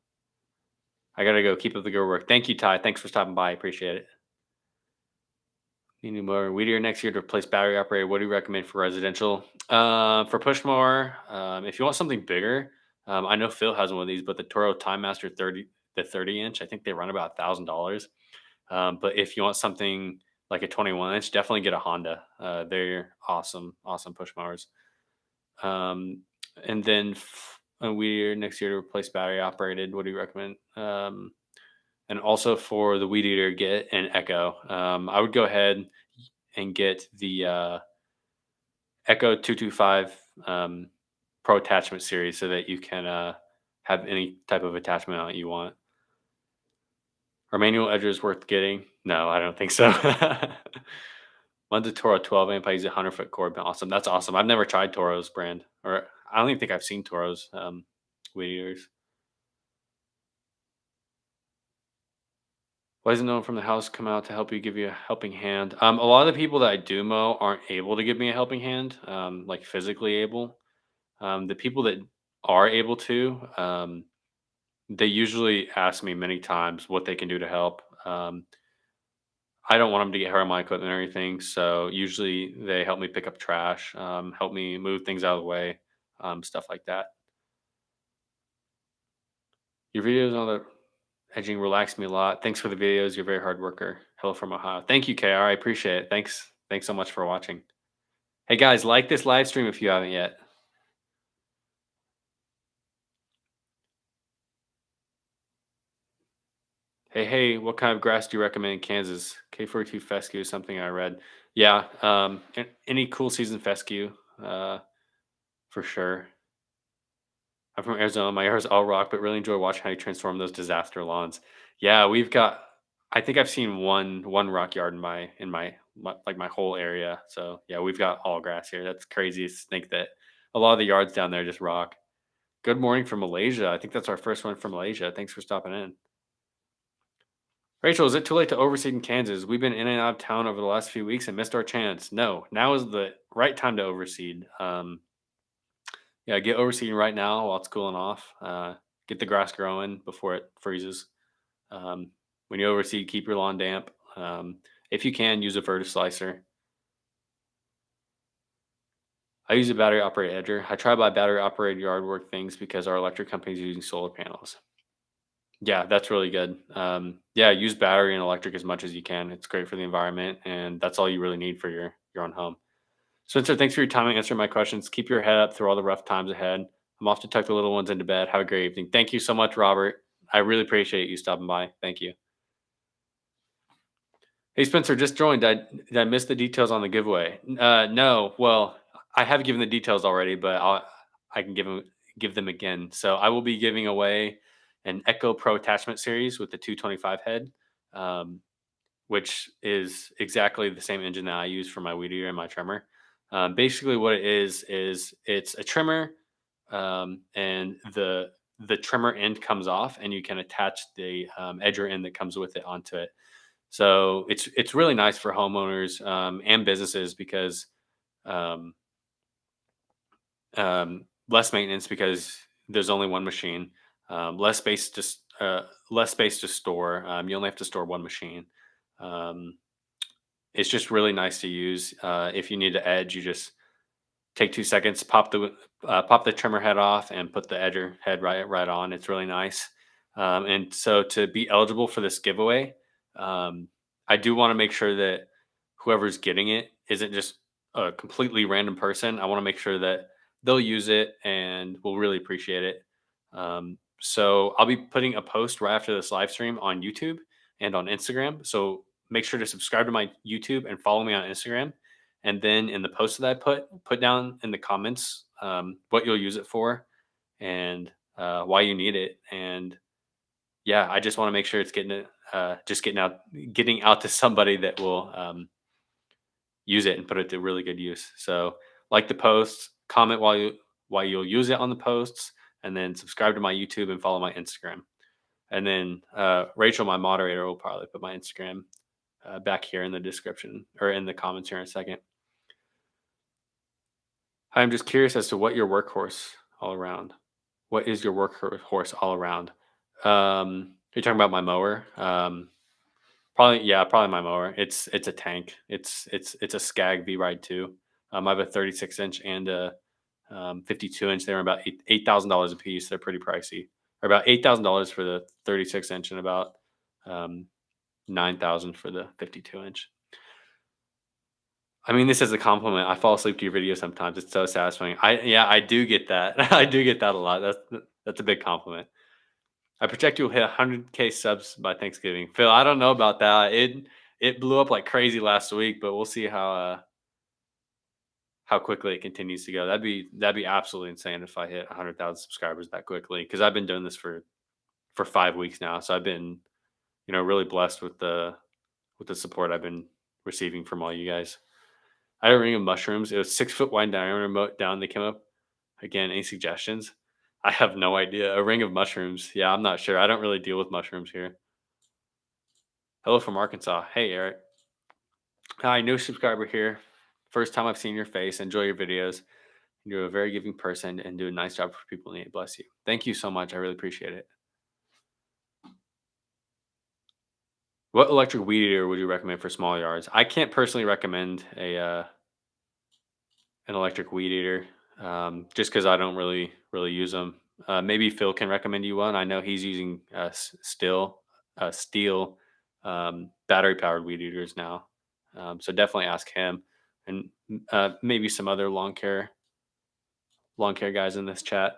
A: I gotta go. Keep up the good work. Thank you, Ty. Thanks for stopping by. Appreciate it. You need more weed eater next year to replace battery operated. What do you recommend for residential? For push mower, if you want something bigger, I know Phil has one of these, but the Toro Time Master 30, the 30 inch, I think they run about $1,000. But if you want something like a 21 inch, definitely get a Honda. They're awesome, awesome push mowers. Um, and then a weed eater next year to replace battery operated. What do you recommend? And also for the weed eater, get an Echo. I would go ahead and get the Echo 225 Pro attachment series so that you can have any type of attachment on it you want. Are manual edges worth getting? No, I don't think so. Mine's a Toro 12 amp. I use a 100-foot cord. Awesome. That's awesome. I've never tried Toro's brand, or I don't even think I've seen Toro's weed eaters. Why doesn't no one from the house come out to help you, give you a helping hand? A lot of the people that I do mow aren't able to give me a helping hand, like physically able. The people that are able to, they usually ask me many times what they can do to help. I don't want them to get hurt on my equipment or anything, so usually they help me pick up trash, help me move things out of the way, stuff like that. Your videos on the edging relax me a lot. Thanks for the videos. You're a very hard worker. Hello from Ohio. Thank you, KR. I appreciate it. Thanks. Thanks so much for watching. Hey guys, like this live stream if you haven't yet. Hey, what kind of grass do you recommend in Kansas? K42 fescue is something I read. Yeah, any cool season fescue, for sure. I'm from Arizona. My hair is all rock, but really enjoy watching how you transform those disaster lawns. Yeah, we've got. I think I've seen one rock yard in my whole area. So yeah, we've got all grass here. That's crazy to think that a lot of the yards down there just rock. Good morning from Malaysia. I think that's our first one from Malaysia. Thanks for stopping in. Rachel, is it too late to overseed in Kansas? We've been in and out of town over the last few weeks and missed our chance. No, now is the right time to overseed. Yeah, get overseeding right now while it's cooling off. Get the grass growing before it freezes. When you overseed, keep your lawn damp. If you can, use a vertislicer. I use a battery operated edger. I try to buy battery operated yard work things because our electric company is using solar panels. Yeah, that's really good. Yeah, use battery and electric as much as you can. It's great for the environment, and that's all you really need for your own home. Spencer, thanks for your time and answering my questions. Keep your head up through all the rough times ahead. I'm off to tuck the little ones into bed. Have a great evening. Thank you so much, Robert. I really appreciate you stopping by. Thank you. Hey, Spencer, just joined. Did I miss the details on the giveaway? No. Well, I have given the details already, but I can give them again. So I will be giving away an Echo Pro attachment series with the 225 head, um, which is exactly the same engine that I use for my weed eater and my trimmer. Basically, what it is it's a trimmer, and the trimmer end comes off, and you can attach the edger end that comes with it onto it. So it's really nice for homeowners and businesses because um, less maintenance because there's only one machine, less space to less space to store. You only have to store one machine. Um, it's just really nice to use. If you need to edge, you just take 2 seconds, pop the trimmer head off, and put the edger head right on. It's really nice. And so to be eligible for this giveaway, um, I do want to make sure that whoever's getting it isn't just a completely random person. I want to make sure that they'll use it and will really appreciate it. So I'll be putting a post right after this live stream on YouTube and on Instagram. So make sure to subscribe to my YouTube and follow me on Instagram. And then in the post that I put down in the comments what you'll use it for and why you need it. And yeah, I just want to make sure it's getting out to somebody that will use it and put it to really good use. So like the posts, comment why you'll use it on the posts, and then subscribe to my YouTube and follow my Instagram. And then Rachel, my moderator, will probably put my Instagram back here in the description or in the comments here in a second. I'm just curious as to what your workhorse all around. What is your workhorse all around? You're talking about my mower. Probably, yeah, probably my mower. It's a tank. It's a Skag V Ride 2. I have a 36 inch and a 52 inch. They're about $8,000 a piece. They're pretty pricey. Or about $8,000 for the 36 inch and about um, 9,000 for the 52 inch. I mean, this is a compliment. I fall asleep to your video sometimes. It's so satisfying. I do get that. I do get that a lot. That's a big compliment. I project you'll hit 100K subs by Thanksgiving. Phil, I don't know about that. It blew up like crazy last week, but we'll see how quickly it continues to go. That'd be absolutely insane if I hit 100,000 subscribers that quickly. Because I've been doing this for 5 weeks now, so I've been really blessed with the support I've been receiving from all you guys. I had a ring of mushrooms. It was 6 foot wide diameter down. They came up. Again, any suggestions? I have no idea. A ring of mushrooms. Yeah, I'm not sure. I don't really deal with mushrooms here. Hello from Arkansas. Hey, Eric. Hi, new subscriber here. First time I've seen your face. Enjoy your videos. You're a very giving person and do a nice job for people in need. Bless you. Thank you so much. I really appreciate it. What electric weed eater would you recommend for small yards? I can't personally recommend an electric weed eater, just because I don't really use them. Maybe Phil can recommend you one. I know he's using steel battery powered weed eaters now. So definitely ask him, and maybe some other lawn care guys in this chat.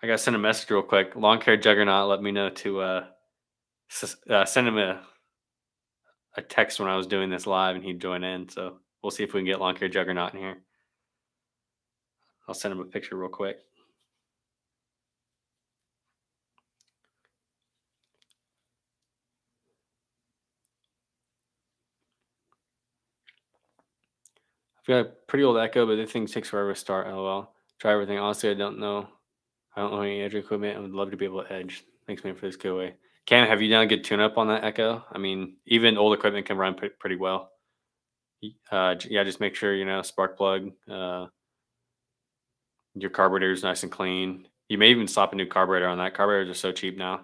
A: I gotta send a message real quick. Lawn care juggernaut let me know to send him a text when I was doing this live, and he'd join in. So we'll see if we can get lawn care juggernaut in here. I'll send him a picture real quick. I've got a pretty old Echo, but this thing takes forever to start. LOL. Try everything. Honestly, I don't know. I don't know any edge equipment. I would love to be able to edge. Thanks, man, for this giveaway. Cam, have you done a good tune-up on that Echo? I mean, even old equipment can run pretty well. Yeah, just make sure spark plug. Your carburetor is nice and clean. You may even slap a new carburetor on that. Carburetors are so cheap now.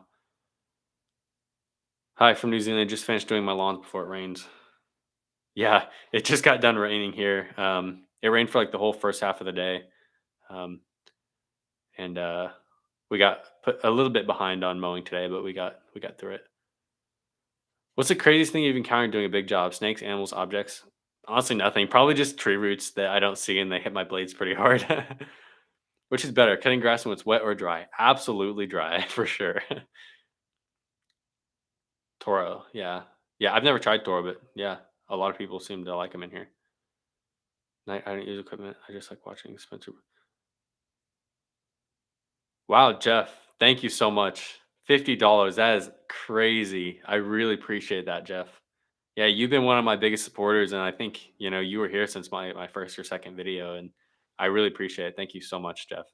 A: Hi from New Zealand. Just finished doing my lawns before it rains. Yeah, it just got done raining here. It rained for like the whole first half of the day. Um, and we got put a little bit behind on mowing today, but we got through it. What's the craziest thing you've encountered doing a big job? Snakes, animals, objects? Honestly, nothing. Probably just tree roots that I don't see and they hit my blades pretty hard. Which is better, cutting grass when it's wet or dry? Absolutely dry for sure. Toro, yeah, yeah. I've never tried Toro, but yeah, a lot of people seem to like them in here. I don't use equipment. I just like watching Spencer. Wow, Jeff, thank you so much. $50. That is crazy. I really appreciate that, Jeff. Yeah, you've been one of my biggest supporters, and I think you were here since my first or second video, and I really appreciate it. Thank you so much, Jeff.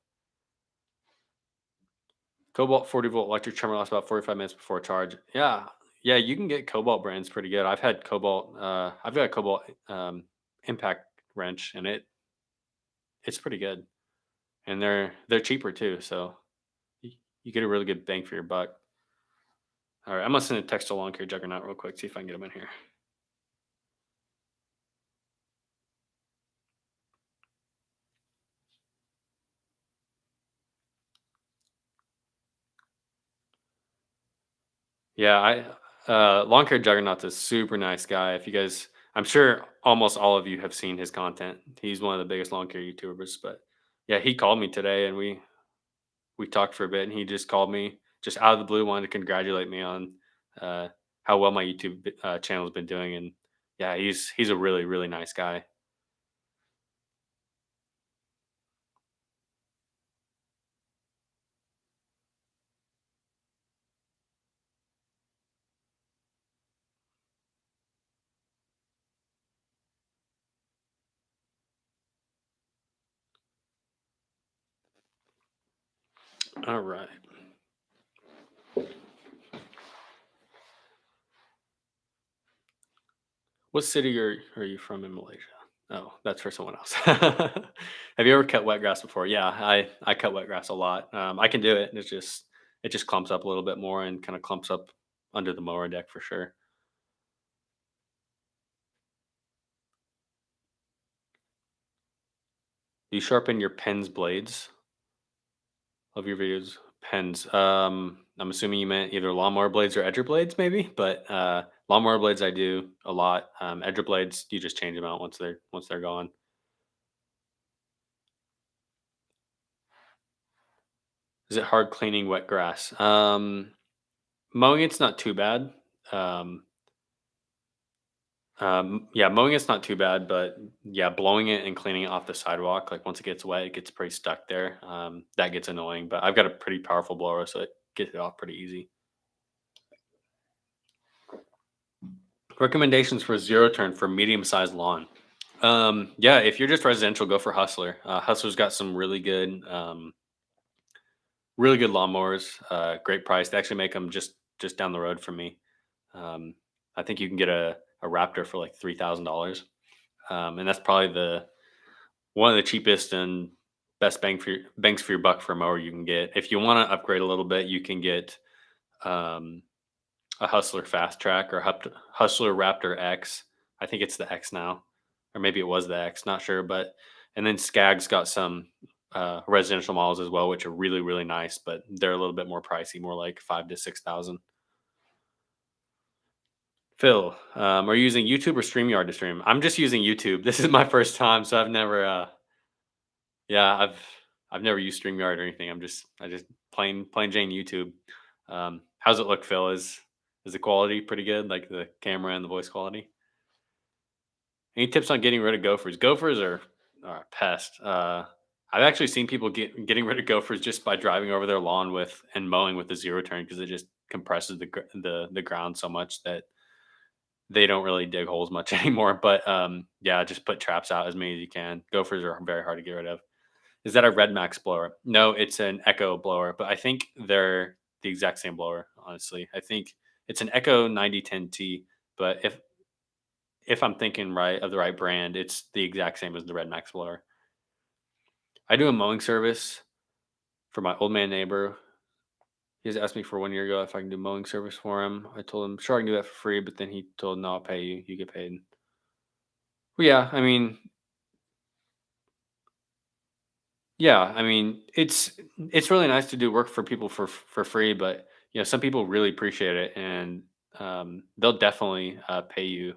A: Cobalt 40-volt electric trimmer lasts about 45 minutes before charge. Yeah, yeah, you can get Cobalt brands pretty good. I've had Cobalt. I've got a Cobalt impact wrench, and it's pretty good, and they're cheaper too. So you get a really good bang for your buck. All right, I'm gonna send a text to Lawn Care Juggernaut real quick, see if I can get him in here. Yeah, Lawn Care Juggernaut's a super nice guy. If you guys, I'm sure almost all of you have seen his content. He's one of the biggest lawn care YouTubers. But yeah, he called me today, and we talked for a bit, and he just called me just out of the blue, wanted to congratulate me on uh, how well my YouTube channel has been doing, and yeah, he's a really nice guy. All right. What city are you from in Malaysia? Oh, that's for someone else. Have you ever cut wet grass before? Yeah, I cut wet grass a lot. I can do it. It just clumps up a little bit more and kind of clumps up under the mower deck for sure. Do you sharpen your pen's blades of your videos? Pens. I'm assuming you meant either lawnmower blades or edger blades, maybe. But lawnmower blades, I do a lot. Edger blades, you just change them out once they're gone. Is it hard cleaning wet grass? Mowing it's not too bad. Um, yeah, mowing it's not too bad, but yeah, blowing it and cleaning it off the sidewalk, like once it gets wet, it gets pretty stuck there. That gets annoying, but I've got a pretty powerful blower, so it gets it off pretty easy. Recommendations for zero turn for medium sized lawn. Yeah, if you're just residential, go for Hustler. Hustler's got some really good lawnmowers. Great price. They actually make them just down the road from me. Um, I think you can get a Raptor for like $3,000, and that's probably the one of the cheapest and best bangs for your buck for a mower you can get. If you want to upgrade a little bit, you can get um, a Hustler Fast Track or Hustler Raptor X. I think it's the X now, or maybe it was the X. Not sure, but and then Skag's got some residential models as well, which are really nice, but they're a little bit more pricey, more like 5 to 6 thousand. Phil, are you using YouTube or StreamYard to stream? I'm just using YouTube. This is my first time, so I've never, yeah, I've never used StreamYard or anything. I just plain Jane YouTube. How's it look, Phil? Is the quality pretty good, like the camera and the voice quality? Any tips on getting rid of gophers? Gophers are a pest. I've actually seen people getting rid of gophers just by driving over their lawn with and mowing with the zero turn because it just compresses the ground so much that they don't really dig holes much anymore. But yeah, just put traps out as many as you can. Gophers are very hard to get rid of. Is that a Red Max blower? No, it's an Echo blower, but I think they're the exact same blower. Honestly, I think it's an Echo 9010T. But if I'm thinking right of the right brand, it's the exact same as the Red Max blower. I do a mowing service for my old man neighbor. He has asked me for 1 year ago if I can do mowing service for him. I told him sure I can do that for free, but then he told no, I'll pay you. You get paid. Well, yeah, I mean, yeah, I mean, it's really nice to do work for people for free, but some people really appreciate it, and they'll definitely pay you.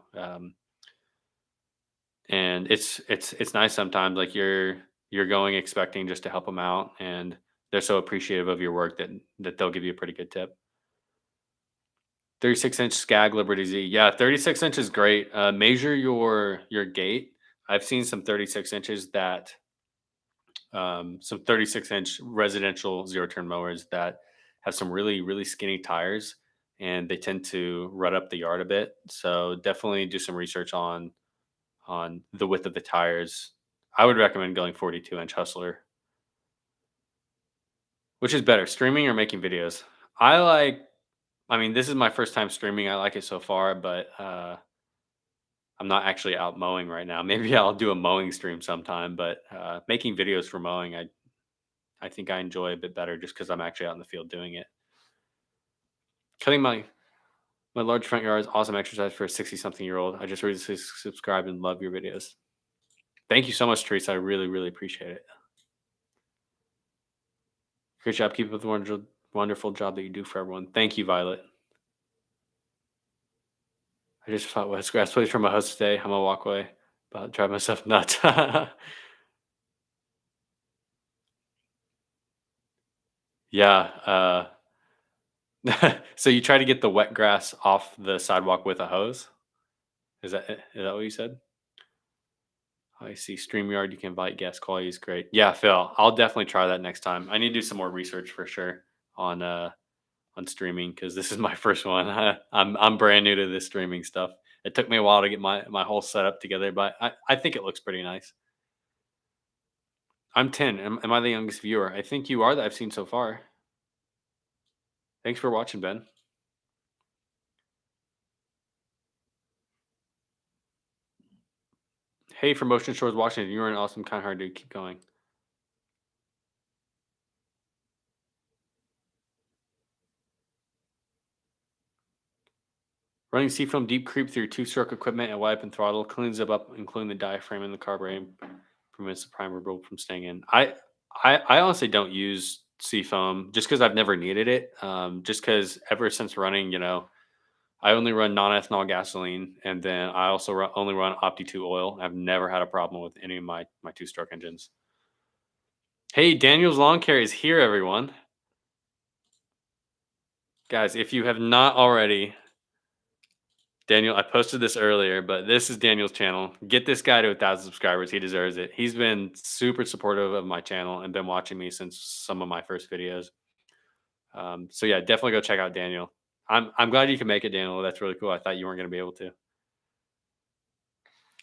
A: And it's nice sometimes, like you're going expecting just to help them out, and they're so appreciative of your work that they'll give you a pretty good tip. 36-inch Skag Liberty Z, yeah, 36 inch is great. Measure your gate. I've seen some 36 inches that some 36-inch residential zero turn mowers that have some really skinny tires, and they tend to rut up the yard a bit. So definitely do some research on the width of the tires. I would recommend going 42-inch Hustler. Which is better, streaming or making videos? I like. I mean, this is my first time streaming. I like it so far, but I'm not actually out mowing right now. Maybe I'll do a mowing stream sometime. But making videos for mowing, I think I enjoy a bit better just because I'm actually out in the field doing it. Cutting my large front yard is awesome exercise for a 60-something-year-old. I just recently subscribed and love your videos. Thank you so much, Teresa. I really appreciate it. Great job. Keep up the wonderful job that you do for everyone. Thank you, Violet. I just fought West Grass Place from my house today. I'm a walkway. About to drive myself nuts. Yeah. So you try to get the wet grass off the sidewalk with a hose? Is that it? Is that what you said? I see. StreamYard, you can invite guests. Quality is great. Yeah, Phil, I'll definitely try that next time. I need to do some more research for sure on on streaming because this is my first one. I'm brand new to this streaming stuff. It took me a while to get my whole setup together, but I think it looks pretty nice. I'm 10. Am I the youngest viewer? I think you are that I've seen so far. Thanks for watching, Ben. Hey, from Ocean Shores, Washington. You're an awesome, kind heart dude. Keep going. Running seafoam deep creep through two-stroke equipment at wipe and throttle cleans it up, including the diaphragm and the carburetor, prevents the primer bolt from staying in. I honestly don't use seafoam just because I've never needed it. Just because ever since running, I only run non-ethanol gasoline, and then I also only run Opti 2 oil. I've never had a problem with any of my two-stroke engines. Hey, Daniel's Lawn Care is here, everyone. Guys, if you have not already, Daniel, I posted this earlier, but this is Daniel's channel. Get this guy to 1,000 subscribers. He deserves it. He's been super supportive of my channel and been watching me since some of my first videos. So yeah, definitely go check out Daniel. I'm glad you can make it, Daniel. That's really cool. I thought you weren't going to be able to.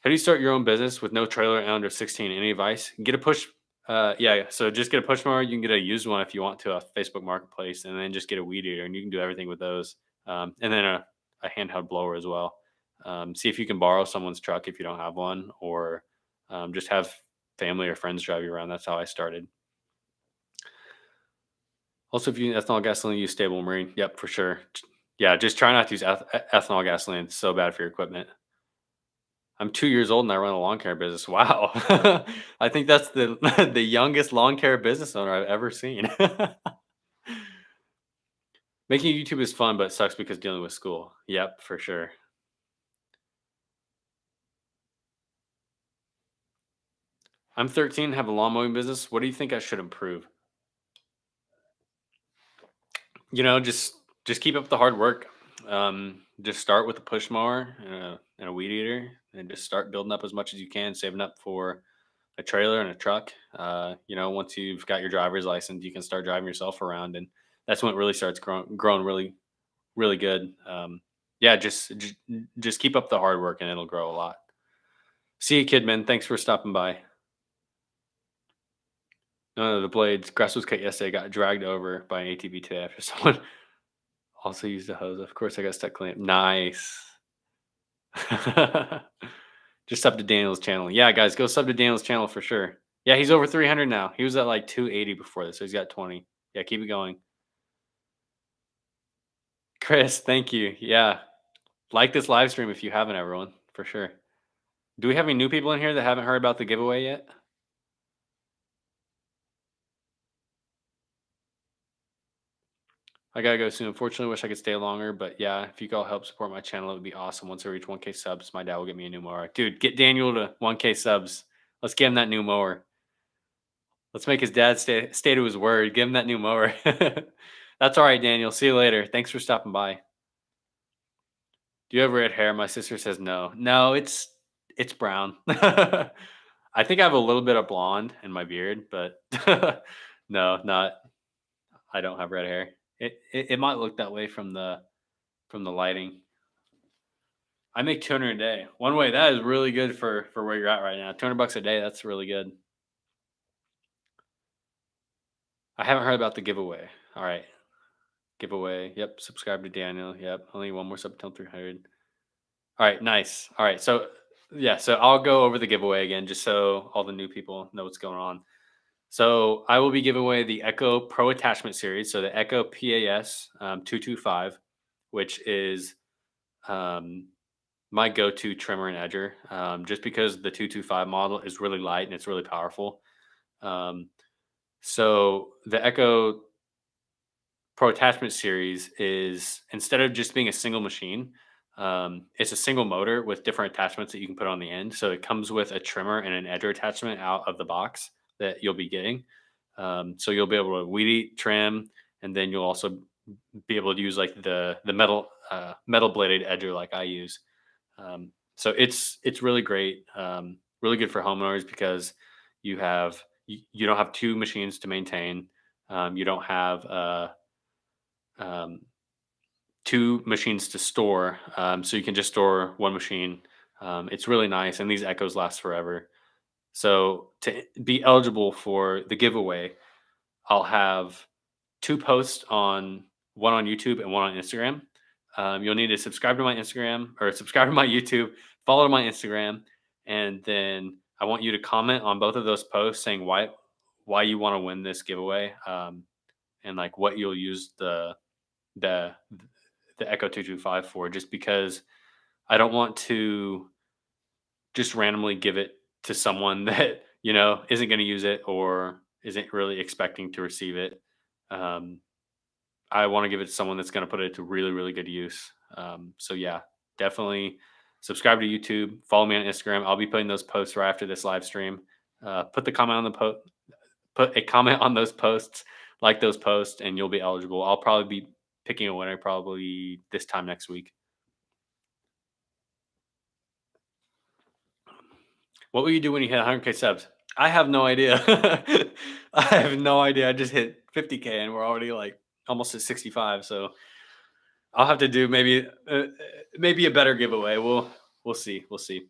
A: How do you start your own business with no trailer and under 16? Any advice? Get a push. Yeah. So just get a push mower. You can get a used one if you want to off Facebook Marketplace, and then just get a weed eater, and you can do everything with those. And then a handheld blower as well. See if you can borrow someone's truck if you don't have one, or just have family or friends drive you around. That's how I started. Also, if you use ethanol gasoline, use stable marine. Yep, for sure. Yeah, just try not to use ethanol gasoline. It's so bad for your equipment. I'm 2 years old and I run a lawn care business. Wow. I think that's the the youngest lawn care business owner I've ever seen. Making YouTube is fun, but it sucks because dealing with school. Yep, for sure. I'm 13, have a lawn mowing business. What do you think I should improve? Just keep up the hard work. Just start with a push mower and a weed eater, and just start building up as much as you can, saving up for a trailer and a truck. Once you've got your driver's license, you can start driving yourself around, and that's when it really starts growing really, really good. Yeah, just keep up the hard work, and it'll grow a lot. See you, Kidman. Thanks for stopping by. No, the blades. Grass was cut yesterday. Got dragged over by an ATV today after someone also used a hose. Of course, I got stuck cleaning. Nice. Just sub to Daniel's channel. Yeah, guys, go sub to Daniel's channel for sure. Yeah, he's over 300 now. He was at like 280 before this, so he's got 20. Yeah, keep it going. Chris, thank you. Yeah, like this live stream if you haven't, everyone, for sure. Do we have any new people in here that haven't heard about the giveaway yet? I gotta go soon. Unfortunately, wish I could stay longer, but yeah, if you could all help support my channel, it would be awesome. Once I reach 1K subs, my dad will get me a new mower. Dude, get Daniel to 1K subs. Let's get him that new mower. Let's make his dad stay to his word. Give him that new mower. That's all right, Daniel. See you later. Thanks for stopping by. Do you have red hair? My sister says no. No, it's brown. I think I have a little bit of blonde in my beard, but no, not. I don't have red hair. It might look that way from the lighting. I make 200 a day. One way that is really good for where you're at right now. $200 a day. That's really good. I haven't heard about the giveaway. All right. Giveaway. Yep. Subscribe to Daniel. Yep. Only one more sub till 300. All right. Nice. All right. So, yeah. So I'll go over the giveaway again just so all the new people know what's going on. So I will be giving away the Echo Pro Attachment Series. So the Echo PAS 225, which is my go-to trimmer and edger, just because the 225 model is really light and it's really powerful. So the Echo Pro Attachment Series is, instead of just being a single machine, it's a single motor with different attachments that you can put on the end. So it comes with a trimmer and an edger attachment out of the box that you'll be getting. So you'll be able to weed eat, trim, and then you'll also be able to use like the metal bladed edger like I use. So it's really great, really good for homeowners because you don't have two machines to maintain. You don't have um, two machines to store, so you can just store one machine. It's really nice, and these Echoes last forever. So to be eligible for the giveaway, I'll have two posts one on YouTube and one on Instagram. You'll need to subscribe to my Instagram or subscribe to my YouTube, follow my Instagram, and then I want you to comment on both of those posts saying why you want to win this giveaway, and like what you'll use the the Echo 225 for. Just because I don't want to just randomly give it to someone that isn't going to use it or isn't really expecting to receive it. Um, I want to give it to someone that's going to put it to really, really good use. So yeah, definitely subscribe to YouTube. Follow me on Instagram. I'll be putting those posts right after this live stream. Put the comment on the post. Put a comment on those posts. Like those posts, and you'll be eligible. I'll probably be picking a winner probably this time next week. What will you do when you hit 100K subs? I have no idea. I have no idea. I just hit 50K and we're already like almost at 65. So I'll have to do maybe a better giveaway. We'll see. We'll see.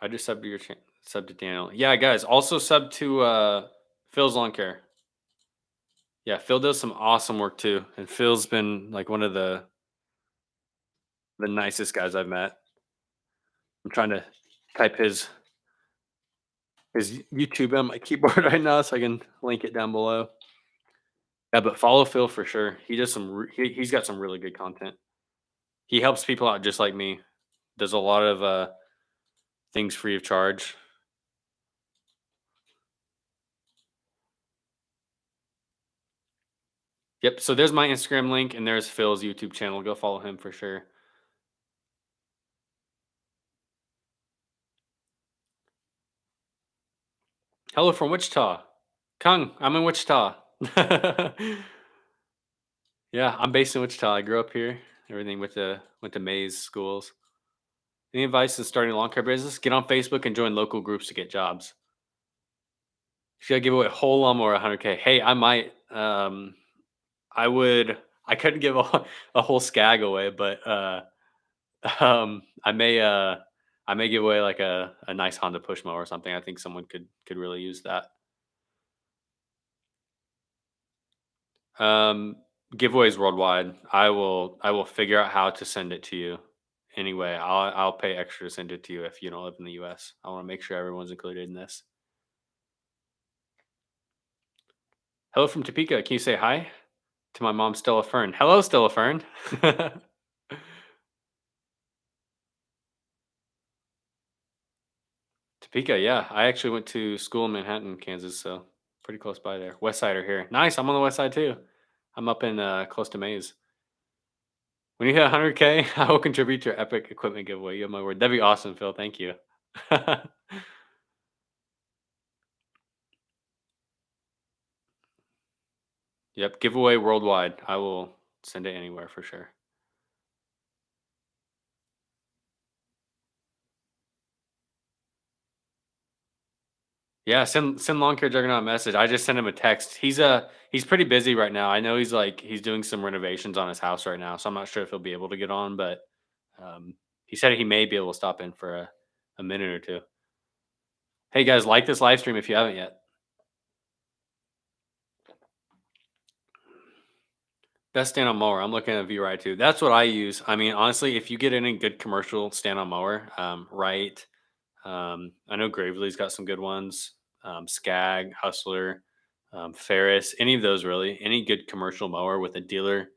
A: I just subbed to sub to Daniel. Yeah, guys. Also sub to Phil's Lawn Care. Yeah, Phil does some awesome work too, and Phil's been like one of the nicest guys I've met. I'm trying to type his YouTube on my keyboard right now so I can link it down below. Yeah, but follow Phil for sure. He does he's got some really good content. He helps people out just like me. Does a lot of things free of charge. Yep. So there's my Instagram link and there's Phil's YouTube channel. Go follow him for sure. Hello from Wichita. Kung, I'm in Wichita. Yeah, I'm based in Wichita. I grew up here. Everything went to Mays schools. Any advice in starting a lawn care business? Get on Facebook and join local groups to get jobs. Should I give away a whole lawnmower 100K? Hey, I might. I would. I couldn't give a whole skag away, but I may. I may give away like a nice Honda push mower or something. I think someone could really use that. Um, Giveaways worldwide. I will figure out how to send it to you. Anyway, I'll pay extra to send it to you if you don't live in the U.S. I want to make sure everyone's included in this. Hello from Topeka. Can you say hi to my mom, Stella Fern? Hello, Stella Fern. Topeka, yeah. I actually went to school in Manhattan, Kansas, so pretty close by there. West Sider here. Nice. I'm on the west side too. I'm up in close to Mays. When you hit 100K, I will contribute to your epic equipment giveaway. You have my word. That'd be awesome, Phil. Thank you. Yep, giveaway worldwide. I will send it anywhere for sure. Yeah, send Lawn Care Juggernaut a message. I just sent him a text. He's pretty busy right now. I know he's doing some renovations on his house right now, so I'm not sure if he'll be able to get on, but he said he may be able to stop in for a minute or two. Hey guys, like this live stream if you haven't yet. Best stand on mower. I'm looking at V-Ride too. That's what I use. I mean, honestly, if you get any good commercial stand on mower, right. I know Gravely's got some good ones. Skag, Hustler, Ferris, any of those really. Any good commercial mower with a dealer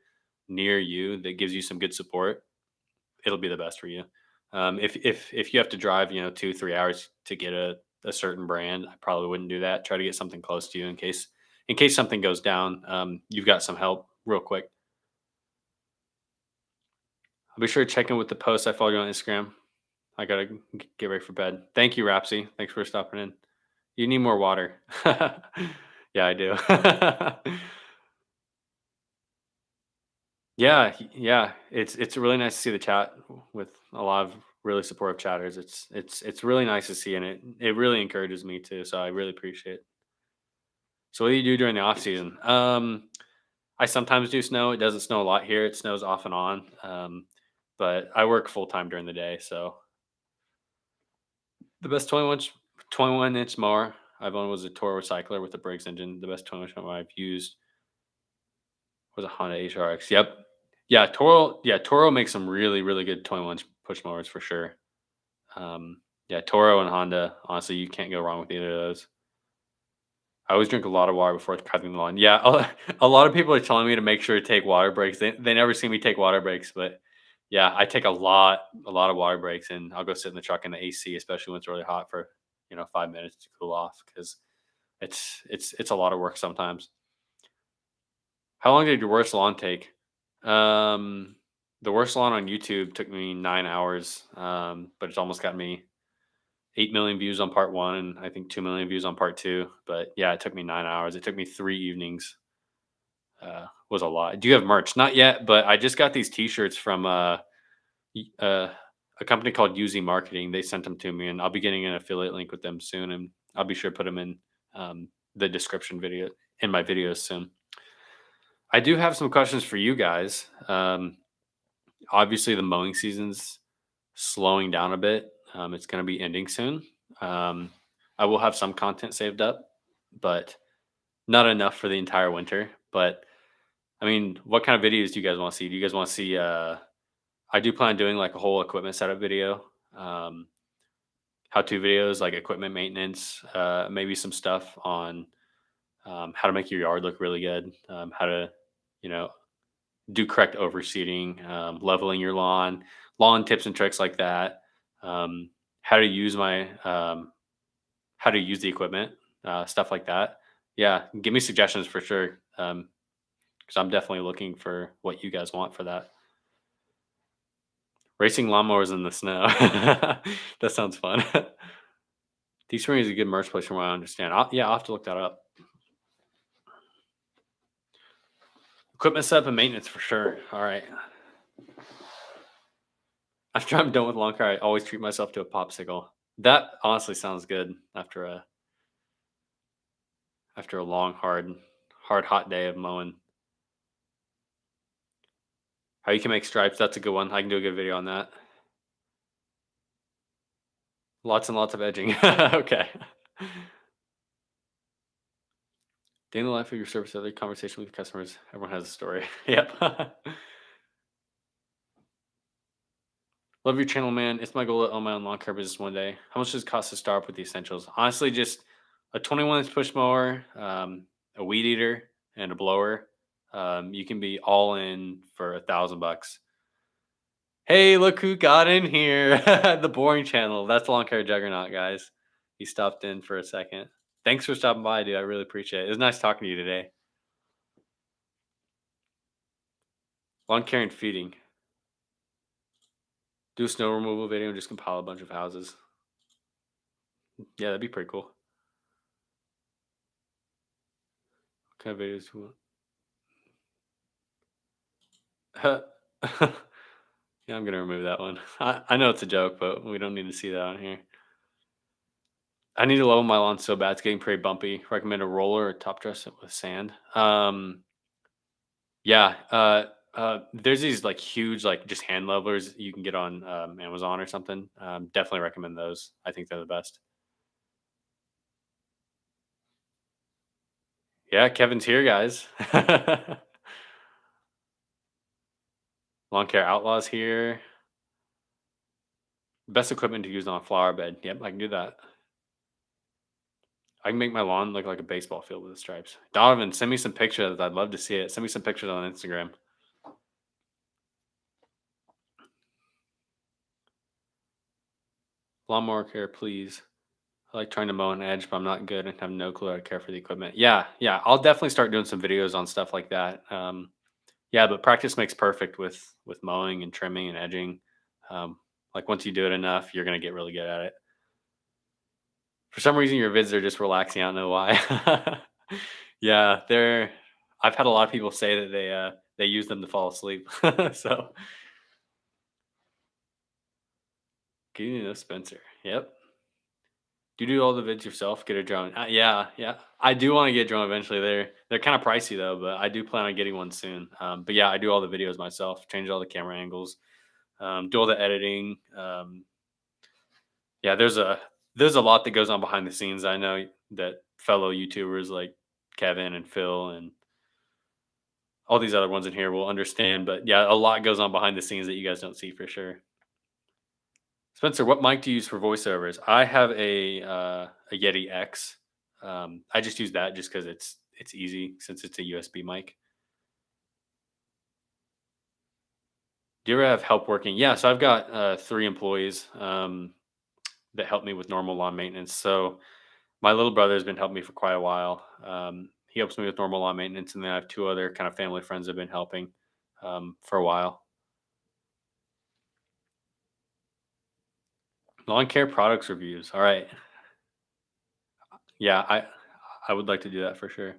A: near you that gives you some good support, it'll be the best for you. If you have to drive, 2-3 hours to get a certain brand, I probably wouldn't do that. Try to get something close to you in case something goes down. You've got some help real quick. I'll be sure to check in with the post I follow you on Instagram. I gotta get ready for bed. Thank you, Rapsy. Thanks for stopping in. You need more water. Yeah, I do. Yeah, yeah. It's really nice to see the chat with a lot of really supportive chatters. It's really nice to see, and it really encourages me too. So I really appreciate it. So what do you do during the off season? I sometimes do snow. It doesn't snow a lot here. It snows off and on. But I work full time during the day, so the best 21-inch mower I've owned was a Toro Recycler with a Briggs engine. The best 21-inch mower I've used was a Honda HRX. Yep. Toro makes some really, really good 21-inch push mowers for sure. Yeah, Toro and Honda, honestly, you can't go wrong with either of those. I always drink a lot of water before cutting the lawn. Yeah, a lot of people are telling me to make sure to take water breaks. They never see me take water breaks, but yeah, I take a lot of water breaks, and I'll go sit in the truck in the AC, especially when it's really hot for 5 minutes to cool off because it's a lot of work sometimes. How long did your worst lawn take? The worst lawn on YouTube took me 9 hours, but it's almost got me 8 million views on part one, and I think 2 million views on part two. But yeah, it took me 9 hours. It took me 3 evenings. Was a lot. Do you have merch? Not yet, but I just got these T-shirts from y- uh, a company called UZ Marketing. They sent them to me, and I'll be getting an affiliate link with them soon, and I'll be sure to put them in the description video in my videos soon. I do have some questions for you guys. Obviously, the mowing season's slowing down a bit. It's going to be ending soon. Um, I will have some content saved up, but not enough for the entire winter. But I mean, what kind of videos do you guys want to see? Do you guys want to see? I do plan on doing like a whole equipment setup video, um, how-to videos like equipment maintenance, maybe some stuff on how to make your yard look really good, how to, you know, do correct overseeding, leveling your lawn tips and tricks like that. Um, how to use how to use the equipment, stuff like that. Yeah, give me suggestions for sure. Because I'm definitely looking for what you guys want for that. Racing lawnmowers in the snow. That sounds fun. Teespring is a good merch place from what I understand. Yeah, I'll have to look that up. Equipment setup and maintenance for sure. All right. After I'm done with lawn care, I always treat myself to a popsicle. That honestly sounds good after a long, hard, hot day of mowing. How you can make stripes? That's a good one. I can do a good video on that. Lots and lots of edging. Okay. Day in the life of your service, other conversation with customers. Everyone has a story. Yep. Love your channel, man. It's my goal to own my own lawn care business one day. How much does it cost to start up with the essentials? Honestly, just a 21-inch push mower, a weed eater, and a blower. You can be all in for $1,000. Hey, look who got in here. The boring channel. That's Lawn Care Juggernaut, guys. He stopped in for a second. Thanks for stopping by, dude. I really appreciate it. It was nice talking to you today. Lawn care and feeding. Do a snow removal video and just compile a bunch of houses. Yeah, that'd be pretty cool. What kind of videos do you want? Yeah, I'm gonna remove that one. I know it's a joke, but we don't need to see that on here. I need to level my lawn so bad; it's getting pretty bumpy. Recommend a roller or top dress it with sand. Yeah, there's these like huge, like just hand levelers you can get on Amazon or something. Definitely recommend those. I think they're the best. Yeah, Kevin's here, guys. Lawn care outlaws here. Best equipment to use on a flower bed. Yep, I can do that. I can make my lawn look like a baseball field with the stripes. Donovan, send me some pictures. I'd love to see it. Send me some pictures on Instagram. Lawnmower care, please. I like trying to mow an edge, but I'm not good and have no clue how to care for the equipment. Yeah, yeah. I'll definitely start doing some videos on stuff like that. Yeah, but practice makes perfect with mowing and trimming and edging. Like once you do it enough, you're gonna get really good at it. For some reason, your vids are just relaxing. I don't know why. Yeah, they're. I've had a lot of people say that they use them to fall asleep. So getting a Spencer. Yep. Do you do all the vids yourself? Get a drone? Yeah, yeah. I do want to get a drone eventually. They're kind of pricey though, but I do plan on getting one soon. But yeah, I do all the videos myself. Change all the camera angles. Do all the editing. Yeah, there's a lot that goes on behind the scenes. I know that fellow YouTubers like Kevin and Phil and all these other ones in here will understand. But yeah, a lot goes on behind the scenes that you guys don't see for sure. Spencer, what mic do you use for voiceovers? I have a Yeti X. I just use that just because it's easy since it's a USB mic. Do you ever have help working? Yeah, so I've got 3 employees that help me with normal lawn maintenance. So my little brother has been helping me for quite a while. He helps me with normal lawn maintenance, and then I have 2 other kind of family friends that have been helping for a while. Lawn care products reviews. All right. Yeah, I would like to do that for sure.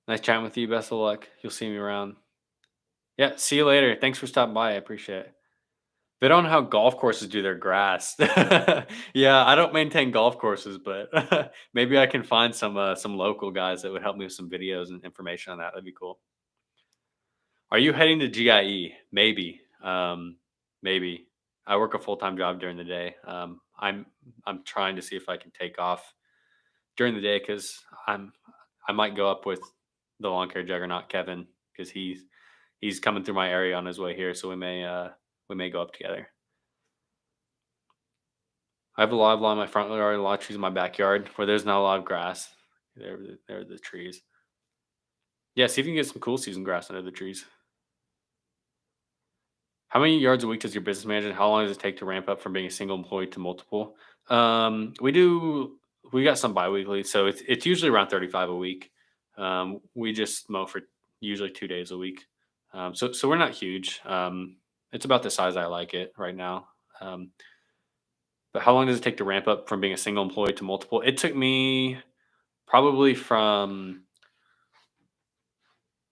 A: Nice chatting with you. Best of luck. You'll see me around. Yeah, see you later. Thanks for stopping by. I appreciate it. They don't know how golf courses do their grass. Yeah, I don't maintain golf courses, but maybe I can find some local guys that would help me with some videos and information on that. That'd be cool. Are you heading to GIE? Maybe. Maybe. I work a full-time job during the day. I'm trying to see if I can take off during the day because I might go up with the lawn care juggernaut Kevin because he's coming through my area on his way here, so we may go up together. I have a lot of lawn in my front yard, a lot of trees in my backyard where there's not a lot of grass. There are the trees. Yeah, see if you can get some cool season grass under the trees. How many yards a week does your business manager, and how long does it take to ramp up from being a single employee to multiple? We got some biweekly, so it's usually around 35 a week. We just mow for usually 2 days a week. So we're not huge. It's about the size I like it right now. Um, but how long does it take to ramp up from being a single employee to multiple? It took me probably from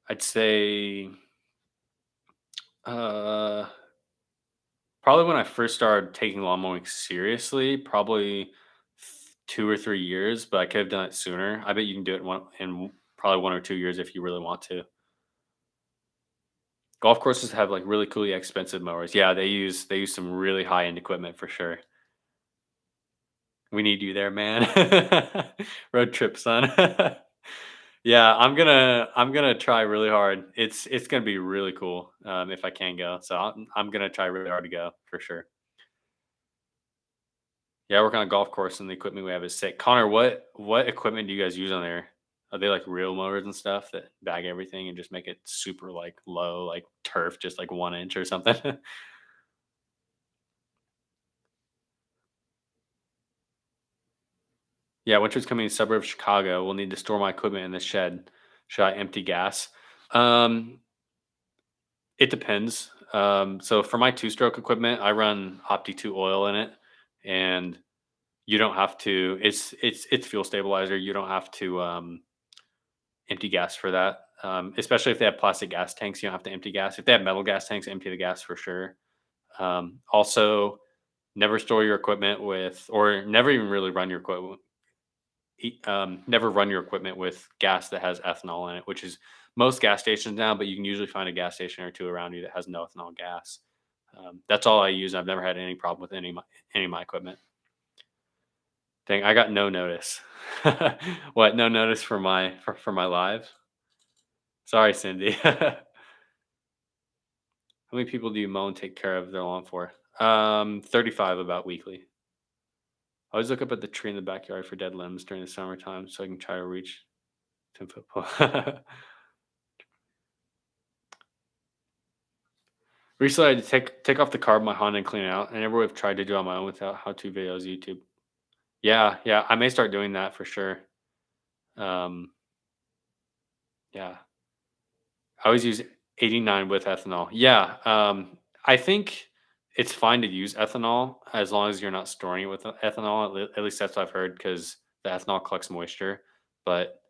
A: I'd say uh probably when I first started taking lawn mowing seriously, probably 2 or 3 years, but I could have done it sooner. I bet you can do it in probably 1 or 2 years if you really want to. Golf courses have like really coolly expensive mowers. Yeah, they use some really high end equipment for sure. We need you there, man. Road trip, son. Yeah, I'm gonna try really hard. It's gonna be really cool if I can go. So I'm gonna try really hard to go for sure. Yeah, I work on a golf course and the equipment we have is sick. Connor, what equipment do you guys use on there? Are they like real mowers and stuff that bag everything and just make it super like low, like turf, just like 1 inch or something? Yeah, winter's coming in suburb of Chicago. We'll need to store my equipment in the shed. Should I empty gas? Um, it depends. So for my two-stroke equipment, I run Opti 2 oil in it, and you don't have to. It's fuel stabilizer. You don't have to empty gas for that. Especially if they have plastic gas tanks, you don't have to empty gas. If they have metal gas tanks, empty the gas for sure. Also, never store your equipment with, or never even really run your equipment. Never run your equipment with gas that has ethanol in it, which is most gas stations now. But you can usually find a gas station or two around you that has no ethanol gas. That's all I use. I've never had any problem with any of my equipment. Dang, I got no notice. What? No notice for my live? Sorry, Cindy. How many people do you mow and take care of their lawn for? 35 about weekly. I always look up at the tree in the backyard for dead limbs during the summertime so I can try to reach 10-foot pole. Recently, I had to take off the carb of my Honda and clean it out. I never would have tried to do it on my own without how-to videos, YouTube. Yeah, yeah, I may start doing that for sure. Um, yeah, I always use 89 with ethanol. Yeah, I think it's fine to use ethanol as long as you're not storing it with ethanol. At least that's what I've heard because the ethanol collects moisture. But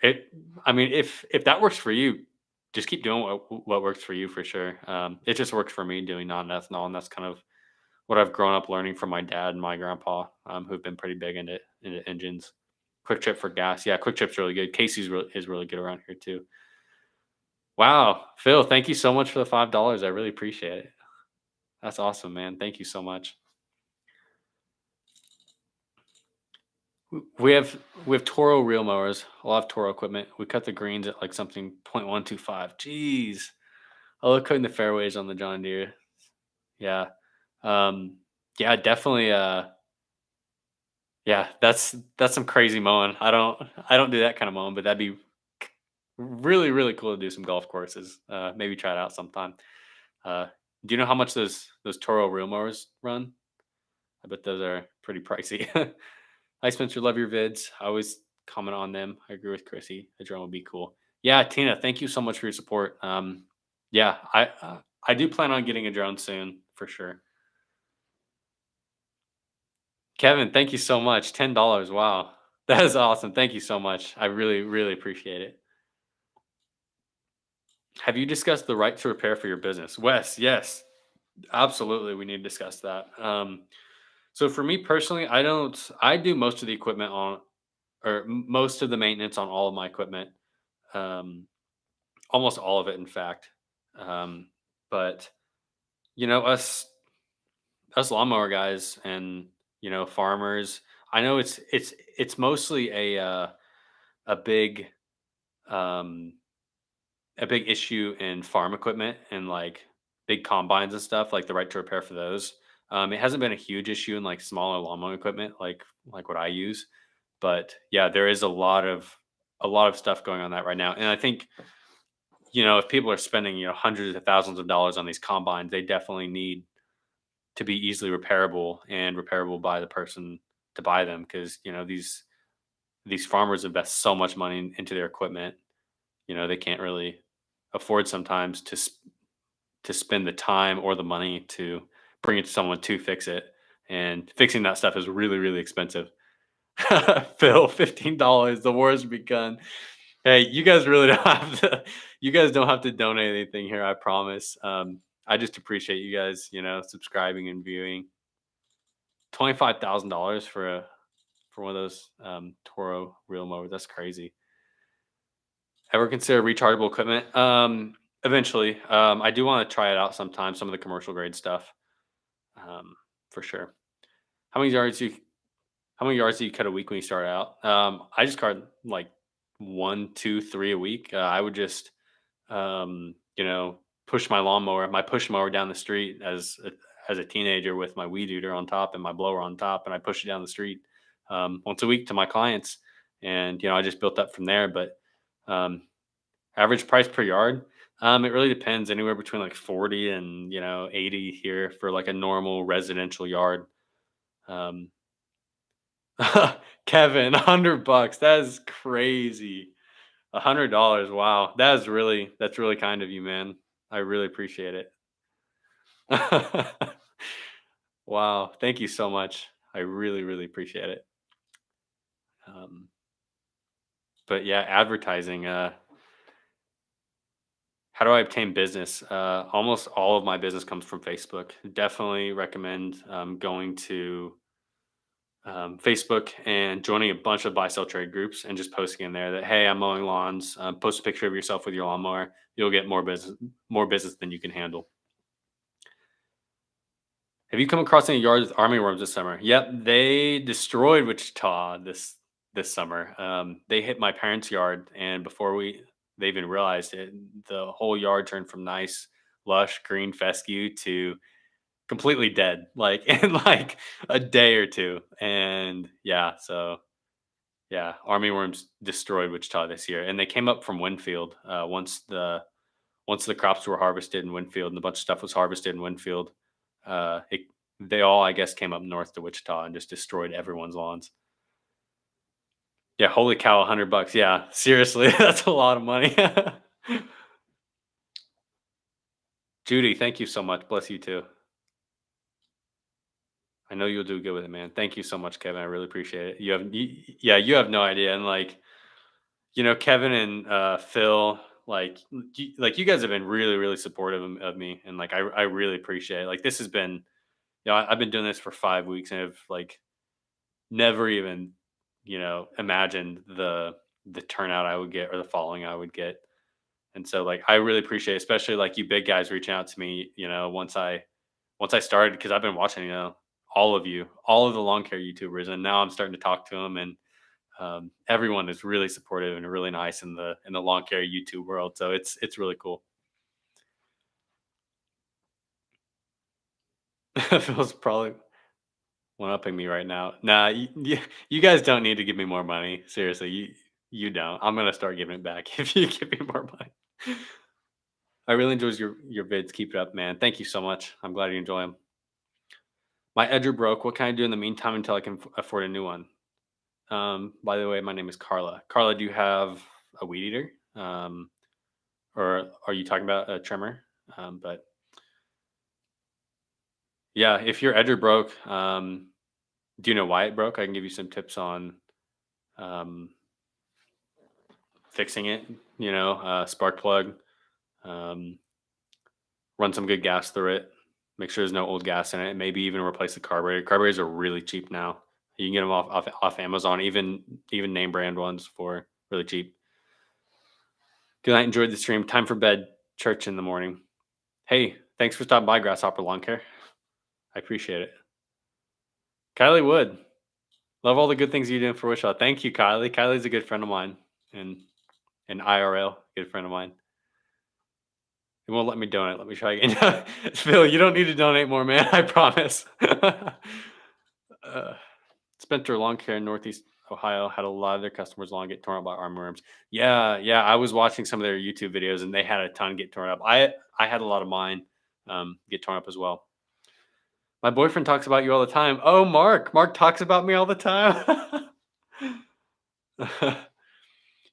A: it, I mean, if that works for you, just keep doing what works for you for sure. It just works for me doing non-ethanol, and that's kind of what I've grown up learning from my dad and my grandpa, who've been pretty big into engines. Quick Trip for gas, yeah, Quick Trip's really good. Is really good around here too. Wow, Phil, thank you so much for the $5. I really appreciate it. That's awesome, man. Thank you so much. We have Toro reel mowers. A lot of Toro equipment. We cut the greens at like something 0.125. Jeez. I love cutting the fairways on the John Deere. Yeah. Um, yeah, definitely. Yeah, that's some crazy mowing. I don't do that kind of mowing, but that'd be really, really cool to do some golf courses. Maybe try it out sometime. Uh, do you know how much those Toro reel mowers run? I bet those are pretty pricey. Hi, Spencer. Love your vids. I always comment on them. I agree with Chrissy. A drone would be cool. Yeah, Tina, thank you so much for your support. Yeah, I do plan on getting a drone soon for sure. Kevin, thank you so much. $10. Wow, that is awesome. Thank you so much. I really, really appreciate it. Have you discussed the right to repair for your business, Wes? Yes, absolutely. We need to discuss that. So for me personally, I don't. I do most of the equipment on, or most of the maintenance on all of my equipment. Um, Almost all of it, in fact. Um, but us lawnmower guys and farmers. I know it's mostly a big um, a big issue in farm equipment and like big combines and stuff, like the right to repair for those. It hasn't been a huge issue in like smaller lawnmower equipment, like what I use, but yeah, there is a lot of stuff going on that right now, and I think if people are spending hundreds of thousands of dollars on these combines, they definitely need to be easily repairable and repairable by the person to buy them because these farmers invest so much money into their equipment. They can't really afford sometimes to spend the time or the money to bring it to someone to fix it, and fixing that stuff is really, really expensive. Phil, $15. The war has begun. Hey, you guys really don't have to. You guys don't have to donate anything here. I promise. I just appreciate you guys, subscribing and viewing. $25,000 for one of those Toro reel mowers. That's crazy. Ever consider rechargeable equipment? Eventually. I do want to try it out sometime. Some of the commercial grade stuff, um, for sure. How many yards do you How many yards do you cut a week when you start out? I just cut like one, two, three a week. I would just, push my push mower down the street as a teenager with my weed eater on top and my blower on top, and I push it down the street once a week to my clients, and I just built up from there. But um, average price per yard, it really depends. Anywhere between like 40 and 80 here for like a normal residential yard. Um, Kevin, $100. That is crazy. $100. Wow. That's really kind of you, man. I really appreciate it. Wow. Thank you so much. I really, really appreciate it. Um, but yeah, advertising. How do I obtain business? Almost all of my business comes from Facebook. Definitely recommend going to Facebook and joining a bunch of buy sell trade groups and just posting in there that, hey, I'm mowing lawns. Post a picture of yourself with your lawnmower. You'll get more business than you can handle. Have you come across any yards with army worms this summer? Yep, they destroyed Wichita this summer. They hit my parents' yard, and before they even realized it, the whole yard turned from nice, lush green fescue to completely dead, like in like a day or two. And yeah, so yeah, army worms destroyed Wichita this year, and they came up from Winfield once the crops were harvested in Winfield and a bunch of stuff was harvested in Winfield. It They all, I guess, came up north to Wichita and just destroyed everyone's lawns. Yeah, holy cow, $100. Yeah, seriously, that's a lot of money. Judy, thank you so much. Bless you too. I know you'll do good with it, man. Thank you so much, Kevin. I really appreciate it. Yeah, you have no idea. And like, Kevin and Phil, like you guys have been really, really supportive of me, and like I really appreciate it. Like this has been, I've been doing this for 5 weeks, and I've like never even, imagined the turnout I would get or the following I would get. And so like I really appreciate it, especially like you big guys reaching out to me, once I started because I've been watching, all of you, all of the lawn care YouTubers, and now I'm starting to talk to them, and everyone is really supportive and really nice in the lawn care YouTube world. So it's really cool. Phil's probably one upping me right now. Nah, you guys don't need to give me more money. Seriously, you don't. I'm gonna start giving it back if you give me more money. I really enjoys your vids. Keep it up, man. Thank you so much. I'm glad you enjoy them. My edger broke. What can I do in the meantime until I can afford a new one? By the way, my name is Carla. Carla, do you have a weed eater? Or are you talking about a trimmer? But yeah, if your edger broke, do you know why it broke? I can give you some tips on um, fixing it. Spark plug, um, run some good gas through it. Make sure there's no old gas in it. Maybe even replace the carburetor. Carburetors are really cheap now. You can get them off Amazon, even name brand ones for really cheap. Good night. Enjoyed the stream. Time for bed. Church in the morning. Hey, thanks for stopping by, Grasshopper Lawn Care. I appreciate it. Kylie Wood. Love all the good things you're doing for Wishaw. Thank you, Kylie. Kylie's a good friend of mine and an IRL, good friend of mine. It won't let me donate. Let me try again. Phil, you don't need to donate more, man. I promise. uh, Spencer Lawn Care in Northeast Ohio had a lot of their customers' lawn get torn up by armworms. Yeah, yeah. I was watching some of their YouTube videos, and they had a ton get torn up. I had a lot of mine get torn up as well. My boyfriend talks about you all the time. Oh, Mark. Mark talks about me all the time.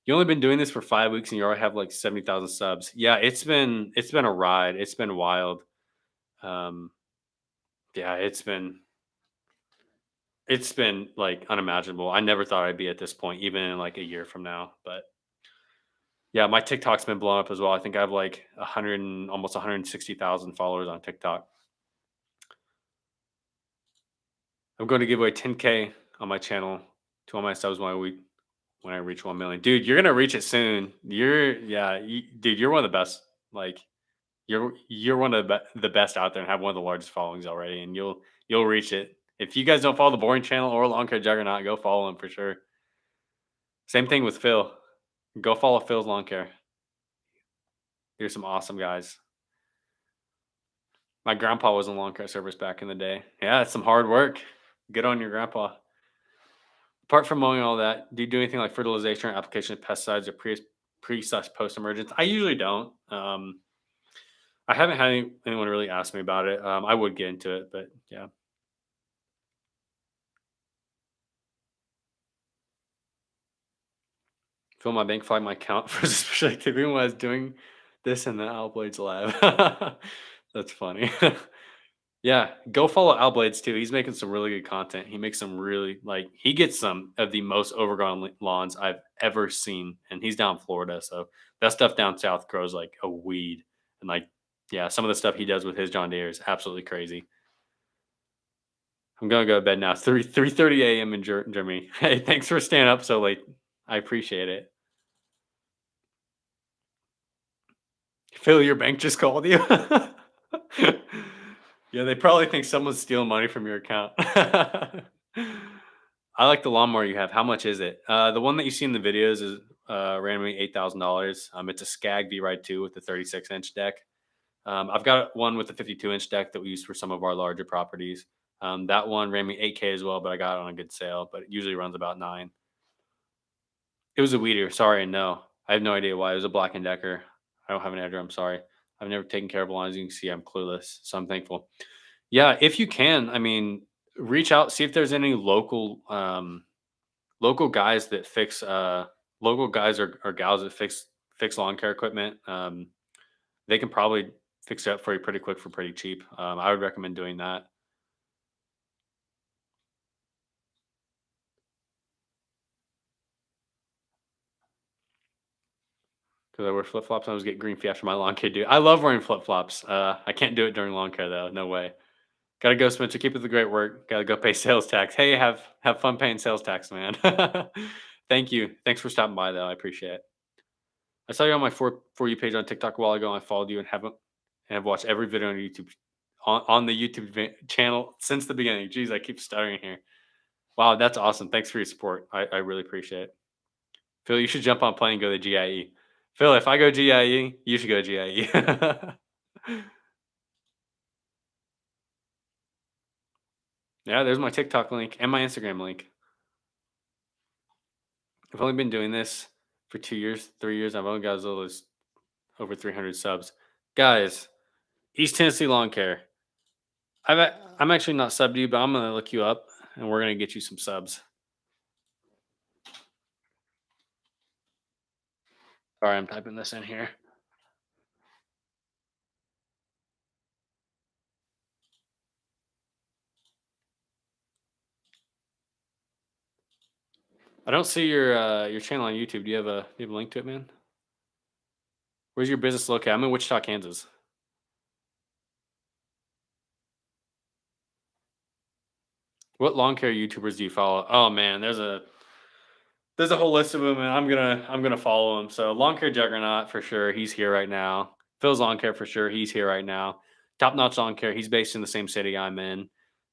A: You only been doing this for 5 weeks and you already have like 70,000 subs. Yeah, it's been a ride. It's been wild. Um, yeah, it's been like unimaginable. I never thought I'd be at this point, even in like a year from now. But yeah, my TikTok's been blown up as well. I think I have like 160,000 followers on TikTok. I'm going to give away 10K on my channel to all my subs when I reach 1 million. Dude, you're gonna reach it soon. Dude, you're one of the best. Like you're one of the best out there and have one of the largest followings already, and you'll reach it. If you guys don't follow the Boring Channel or Lawn Care Juggernaut, go follow him for sure. Same thing with Phil. Go follow Phil's Lawn Care. There's some awesome guys. My grandpa was in lawn care service back in the day. Yeah, it's some hard work. Good on your grandpa. Apart from mowing all that, do you do anything like fertilization or application of pesticides or pre/post emergence? I usually don't. I haven't had anyone really ask me about it. I would get into it, but yeah. Fill my bank flag my account for suspicious activity when I was doing this in the Alblades lab. That's funny. Yeah, go follow Alblades too. He's making some really good content. He makes some really he gets some of the most overgrown lawns I've ever seen, and he's down in Florida, so that stuff down south grows like a weed. And yeah, some of the stuff he does with his John Deere is absolutely crazy. I'm gonna go to bed now. 3:30 a.m. in Germany. Hey, thanks for staying up so late. I appreciate it. Phil, your bank just called you. Yeah, they probably think someone's stealing money from your account. I like the lawnmower you have. How much is it? The one that you see in the videos is randomly $8,000. It's a Skag V Ride 2 with the 36-inch deck. I've got one with the 52-inch deck that we use for some of our larger properties. That one ran me 8K as well, but I got it on a good sale. But it usually runs about 9. It was a weeder. Sorry, no. I have no idea why. It was a Black& and Decker. I don't have an edger. I'm sorry. I've never taken care of one. As you can see, I'm clueless. So I'm thankful. Yeah, if you can, I mean, reach out, see if there's any local guys that fix local guys or gals that fix lawn care equipment. They can probably fix it up for you pretty quick for pretty cheap. I would recommend doing that. Because I wear flip flops. I was getting green fee after my lawn care, dude. I love wearing flip flops. I can't do it during lawn care though. No way. Gotta go, Spencer. Keep up the great work. Gotta go pay sales tax. Hey, have fun paying sales tax, man. Thank you. Thanks for stopping by, though. I appreciate it. I saw you on my for you page on TikTok a while ago. And I followed you and have watched every video on YouTube on the YouTube channel since the beginning. Jeez, I keep stuttering here. Wow, that's awesome. Thanks for your support. I really appreciate it. Phil, you should jump on a plane and go to GIE. Phil, if I go GIE, you should go GIE. Yeah, there's my TikTok link and my Instagram link. I've only been doing this for 2 years, 3 years. I've only got as little as over 300 subs. Guys, East Tennessee Lawn Care. I'm actually not subbed to you, but I'm gonna look you up and we're gonna get you some subs. Sorry, I'm typing this in here. I don't see your channel on YouTube. Do you have a link to it, man? Where's your business located? I'm in Wichita, Kansas. What lawn care YouTubers do you follow? Oh man, there's a whole list of them, and I'm gonna follow them. So Lawn Care Juggernaut for sure. He's here right now. Phil's Lawn Care for sure. He's here right now. Top Notch Lawn Care. He's based in the same city I'm in.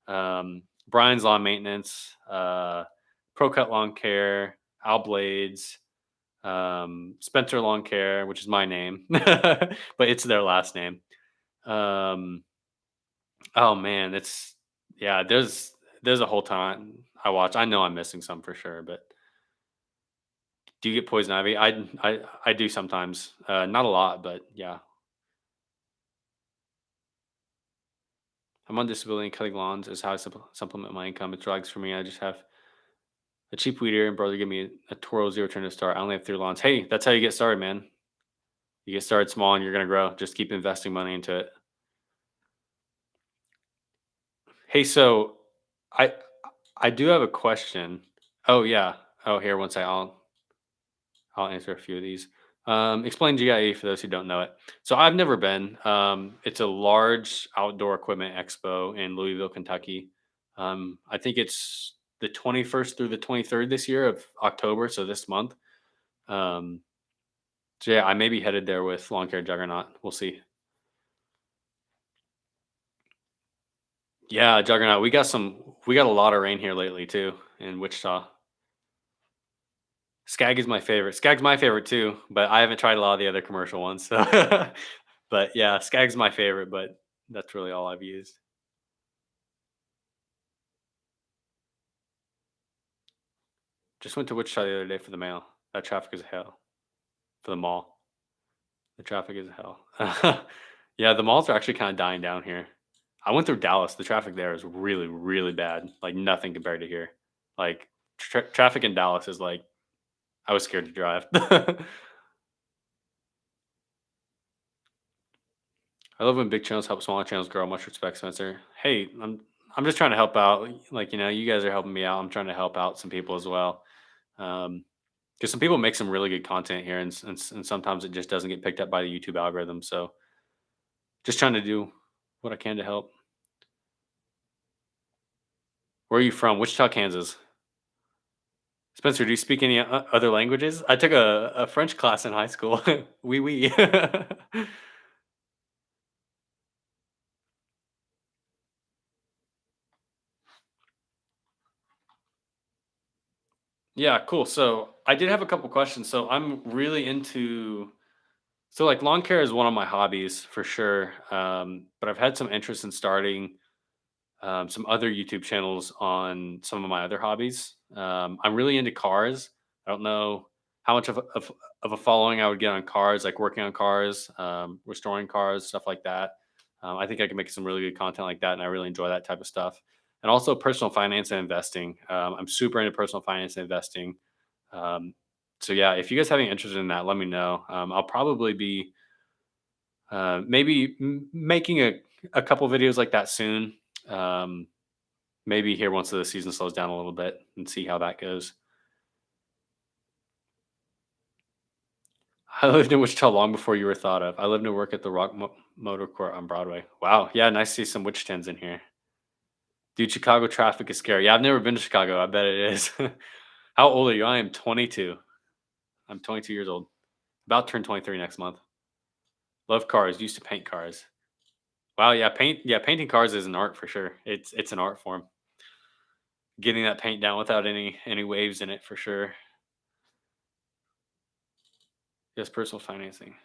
A: Brian's Lawn Maintenance. Pro Cut Lawn Care. Al Blades. Spencer Lawn Care, which is my name, but it's their last name. Um, oh man, it's yeah. There's a whole ton I watch. I know I'm missing some for sure, but do you get poison ivy? I do sometimes. Not a lot, but yeah. I'm on disability and cutting lawns is how I supplement my income. It drags for me. I just have a cheap weed eater and brother give me a Toro Zero turn to start. I only have 3 lawns. Hey, that's how you get started, man. You get started small and you're gonna grow. Just keep investing money into it. Hey, so I I do have a question. Oh yeah. Oh here, one second. I'll answer a few of these. Explain GIE for those who don't know it. So I've never been. It's a large outdoor equipment expo in Louisville, Kentucky. I think it's the 21st through the 23rd this year of October, so this month. Um, so yeah, I may be headed there with Lawn Care Juggernaut. We'll see. Yeah, Juggernaut. We got a lot of rain here lately too in Wichita. Skag's my favorite too, but I haven't tried a lot of the other commercial ones. So, but yeah, Skag's my favorite, but that's really all I've used. Just went to Wichita the other day for the mail. That traffic is hell for the mall. The traffic is hell. Yeah, the malls are actually kind of dying down here. I went through Dallas. The traffic there is really, really bad. Like nothing compared to here. Like traffic in Dallas is like I was scared to drive. I love when big channels help smaller channels grow. Much respect, Spencer. Hey, I'm just trying to help out. Like you guys are helping me out. I'm trying to help out some people as well. Because some people make some really good content here, and sometimes it just doesn't get picked up by the YouTube algorithm. So just trying to do what I can to help. Where are you from? Wichita, Kansas. Spencer, do you speak any other languages? I took a French class in high school. Oui, oui. Yeah, cool. So I did have a couple questions. So I'm really into so like lawn care is one of my hobbies for sure. But I've had some interest in starting some other YouTube channels on some of my other hobbies. I'm really into cars. I don't know how much of a following I would get on cars, like working on cars, restoring cars, stuff like that. I think I can make some really good content like that, and I really enjoy that type of stuff. And also personal finance and investing. I'm super into personal finance and investing. Um, so yeah, if you guys have any interest in that, let me know. I'll probably be maybe making a couple videos like that soon. Um, Maybe here once the season slows down a little bit and see how that goes. I lived in Wichita long before you were thought of. I lived and work at the Rock Motor Court on Broadway. Wow. Yeah, nice to see some Wichitans in here. Dude, Chicago traffic is scary. Yeah, I've never been to Chicago. I bet it is. How old are you? I am 22. I'm 22 years old. About to turn 23 next month. Love cars. Used to paint cars. Wow, yeah, painting cars is an art for sure. It's an art form. Getting that paint down without any waves in it for sure. Yes, personal financing.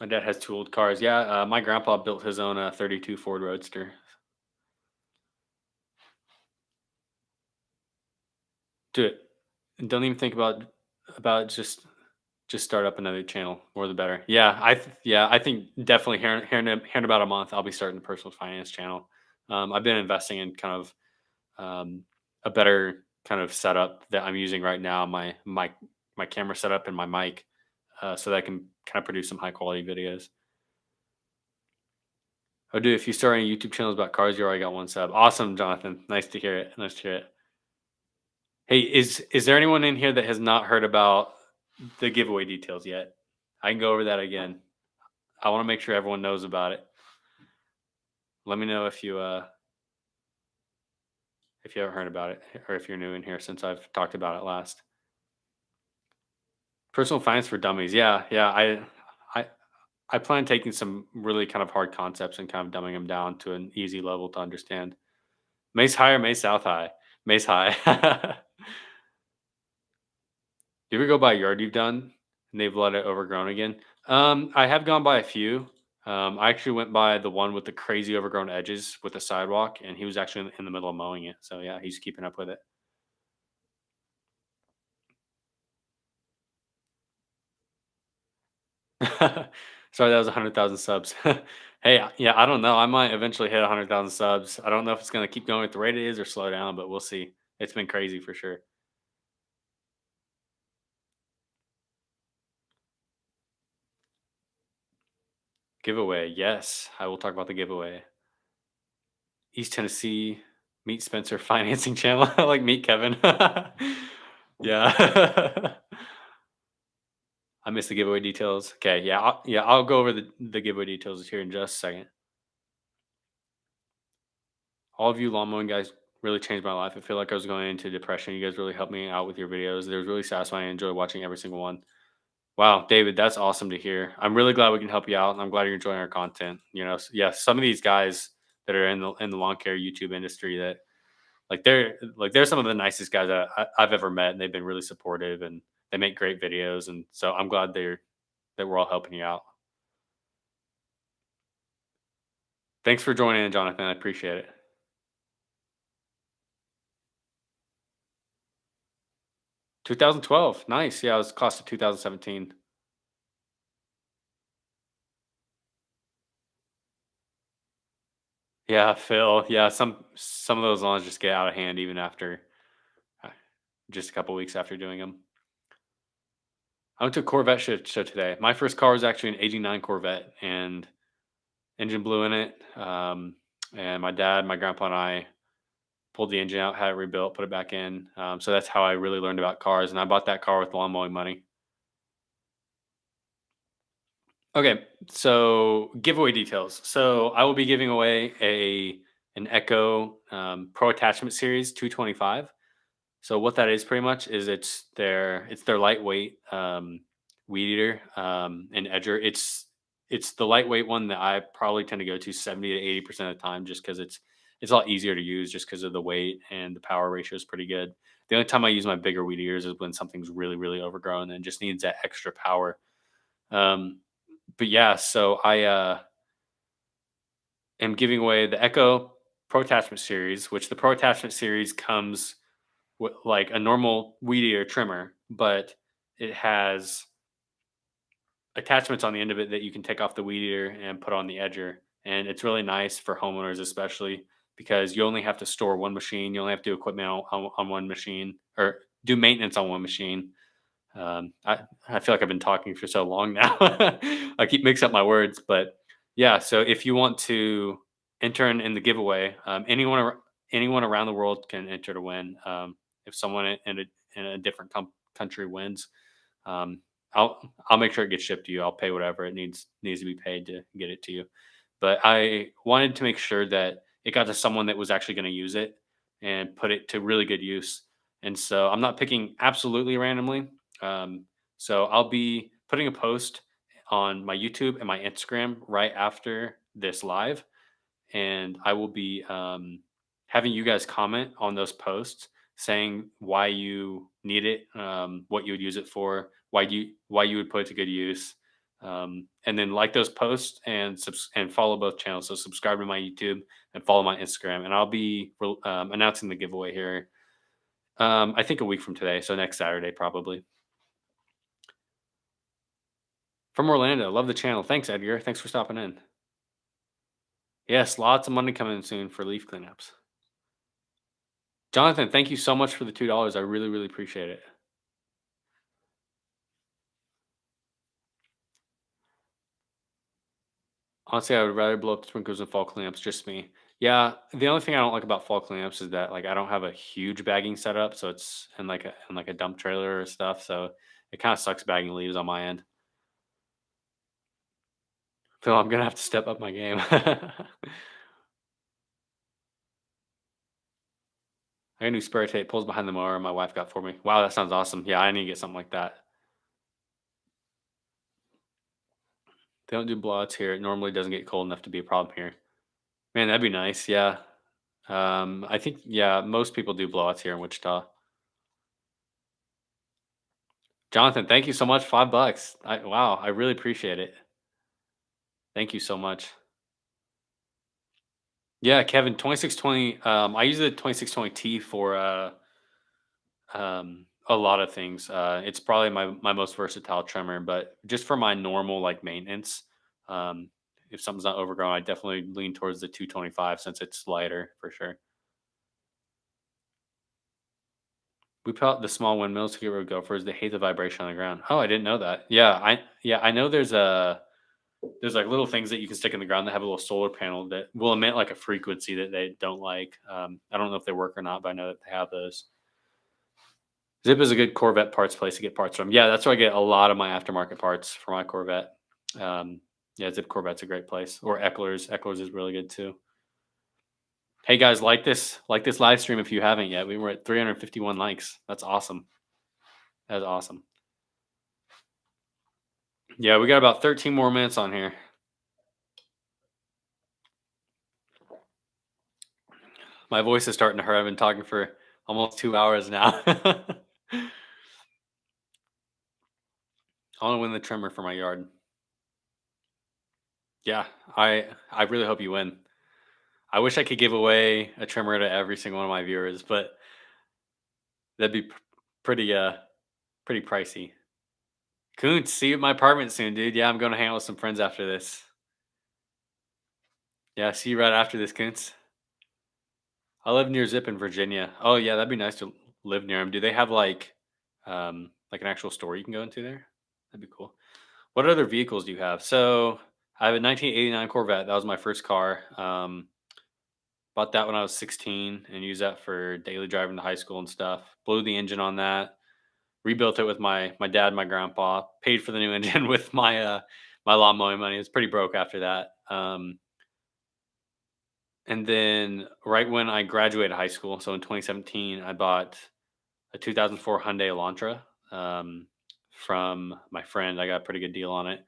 A: My dad has 2 old cars. Yeah, my grandpa built his own, 32 Ford Roadster. Do it. And don't even think about just start up another channel, more the better. Yeah, I think definitely here in about a month, I'll be starting a personal finance channel. I've been investing in kind of, um, a better kind of setup that I'm using right now, my camera setup and my mic, so that I can kinda produce some high quality videos. Oh, dude, if you start any YouTube channels about cars, you already got 1 sub. Awesome, Jonathan. Nice to hear it. Nice to hear it. Hey, is there anyone in here that has not heard about the giveaway details yet? I can go over that again. I wanna make sure everyone knows about it. Let me know if you haven't heard about it or if you're new in here since I've talked about it last. Personal finance for dummies. Yeah. I I plan on taking some really kind of hard concepts and kind of dumbing them down to an easy level to understand. Mace high or Mace South high? Mace high. You ever go by a yard you've done and they've let it overgrown again? I have gone by a few. I actually went by the one with the crazy overgrown edges with the sidewalk, and he was actually in the middle of mowing it. So yeah, he's keeping up with it. Sorry, that was 100,000 subs. Hey, yeah, I don't know. I might eventually hit 100,000 subs. I don't know if it's gonna keep going at the rate it is or slow down, but we'll see. It's been crazy for sure. Giveaway, yes, I will talk about the giveaway. East Tennessee Meet Spencer financing channel, like Meet Kevin. Yeah. I missed the giveaway details. Okay, yeah, I'll go over the giveaway details here in just a second. All of you lawn mowing guys really changed my life. I feel like I was going into depression. You guys really helped me out with your videos. They was really satisfying. I enjoy watching every single one. Wow, David, that's awesome to hear. I'm really glad we can help you out, and I'm glad you're enjoying our content. Yeah, some of these guys that are in the lawn care YouTube industry that they're some of the nicest guys that I've ever met, and they've been really supportive and they make great videos. And so I'm glad that we're all helping you out. Thanks for joining in, Jonathan. I appreciate it. 2012, nice. Yeah, I was class of 2017. Yeah, Phil. Yeah, some of those lawns just get out of hand even after uh, just a couple weeks after doing them. I went to a Corvette show today. My first car was actually an '89 Corvette, and engine blew in it. And my dad, my grandpa, and I pulled the engine out, had it rebuilt, put it back in. So that's how I really learned about cars. And I bought that car with lawn mowing money. Okay, so giveaway details. So I will be giving away an Echo Pro Attachment Series 225. So what that is pretty much is it's their lightweight weed eater and edger. It's the lightweight one that I probably tend to go to 70 to 80% of the time, just because it's a lot easier to use, just because of the weight, and the power ratio is pretty good. The only time I use my bigger weed eaters is when something's really overgrown and just needs that extra power. Um, but yeah, so I am giving away the Echo Pro Attachment Series, which the Pro Attachment Series comes with like a normal weed eater trimmer, but it has attachments on the end of it that you can take off the weed eater and put on the edger. And it's really nice for homeowners, especially because you only have to store one machine. You only have to do equipment on one machine, or do maintenance on one machine. I feel like I've been talking for so long now. I keep mixing up my words, but yeah. So if you want to enter in the giveaway, anyone around the world can enter to win. If someone in a different country wins, um, I'll make sure it gets shipped to you. I'll pay whatever it needs to be paid to get it to you. But I wanted to make sure that it got to someone that was actually going to use it and put it to really good use. And so I'm not picking absolutely randomly. So I'll be putting a post on my YouTube and my Instagram right after this live, and I will be having you guys comment on those posts saying why you need it, what you would use it for, why you would put it to good use, and then like those posts and and follow both channels. So subscribe to my YouTube and follow my Instagram, and I'll be announcing the giveaway here. I think a week from today, so next Saturday probably. From Orlando, love the channel. Thanks, Edgar. Thanks for stopping in. Yes, lots of money coming soon for leaf cleanups. Jonathan, thank you so much for the $2. I really, really appreciate it. Honestly, I would rather blow up the sprinklers than fall cleanups, just me. Yeah, the only thing I don't like about fall cleanups is that like I don't have a huge bagging setup, so it's in like a dump trailer or stuff. So it kind of sucks bagging leaves on my end. So I'm gonna have to step up my game. I got a new spray tape pulls behind the mower my wife got for me. Wow, that sounds awesome. Yeah, I need to get something like that. They don't do blowouts here. It normally doesn't get cold enough to be a problem here. Man, that'd be nice. Yeah. I think yeah, most people do blowouts here in Wichita. Jonathan, thank you so much. $5. Wow, I really appreciate it. Thank you so much. Yeah, Kevin, 2620. I use the 2620T for a lot of things. It's probably my most versatile trimmer, but just for my normal like maintenance, um, if something's not overgrown, I definitely lean towards the 225 since it's lighter for sure. We put out the small windmills to get rid of gophers. They hate the vibration on the ground. Oh, I didn't know that. Yeah, I know there's like little things that you can stick in the ground that have a little solar panel that will emit like a frequency that they don't like. I don't know if they work or not, but I know that they have those. Zip is a good Corvette parts place to get parts from. Yeah, that's where I get a lot of my aftermarket parts for my Corvette. Um, yeah, Zip Corvette's a great place. Or Eckler's. Eckler's is really good too. Hey guys, like this live stream if you haven't yet. We were at 351 likes. That's awesome. That's awesome. Yeah, we got about 13 more minutes on here. My voice is starting to hurt. I've been talking for almost 2 hours now. I want to win the trimmer for my yard. Yeah, I really hope you win. I wish I could give away a trimmer to every single one of my viewers, but that'd be pretty pretty pricey. Coons, see you at my apartment soon, dude. Yeah, I'm going to hang out with some friends after this. Yeah, see you right after this, Coons. I live near Zip in Virginia. Oh yeah, that'd be nice to live near them. Do they have like an actual store you can go into there? That'd be cool. What other vehicles do you have? So I have a 1989 Corvette. That was my first car. Bought that when I was 16 and used that for daily driving to high school and stuff. Blew the engine on that. Rebuilt it with my dad, and my grandpa. Paid for the new engine with my lawn mowing money. It was pretty broke after that. And then right when I graduated high school, so in 2017, I bought a 2004 Hyundai Elantra from my friend. I got a pretty good deal on it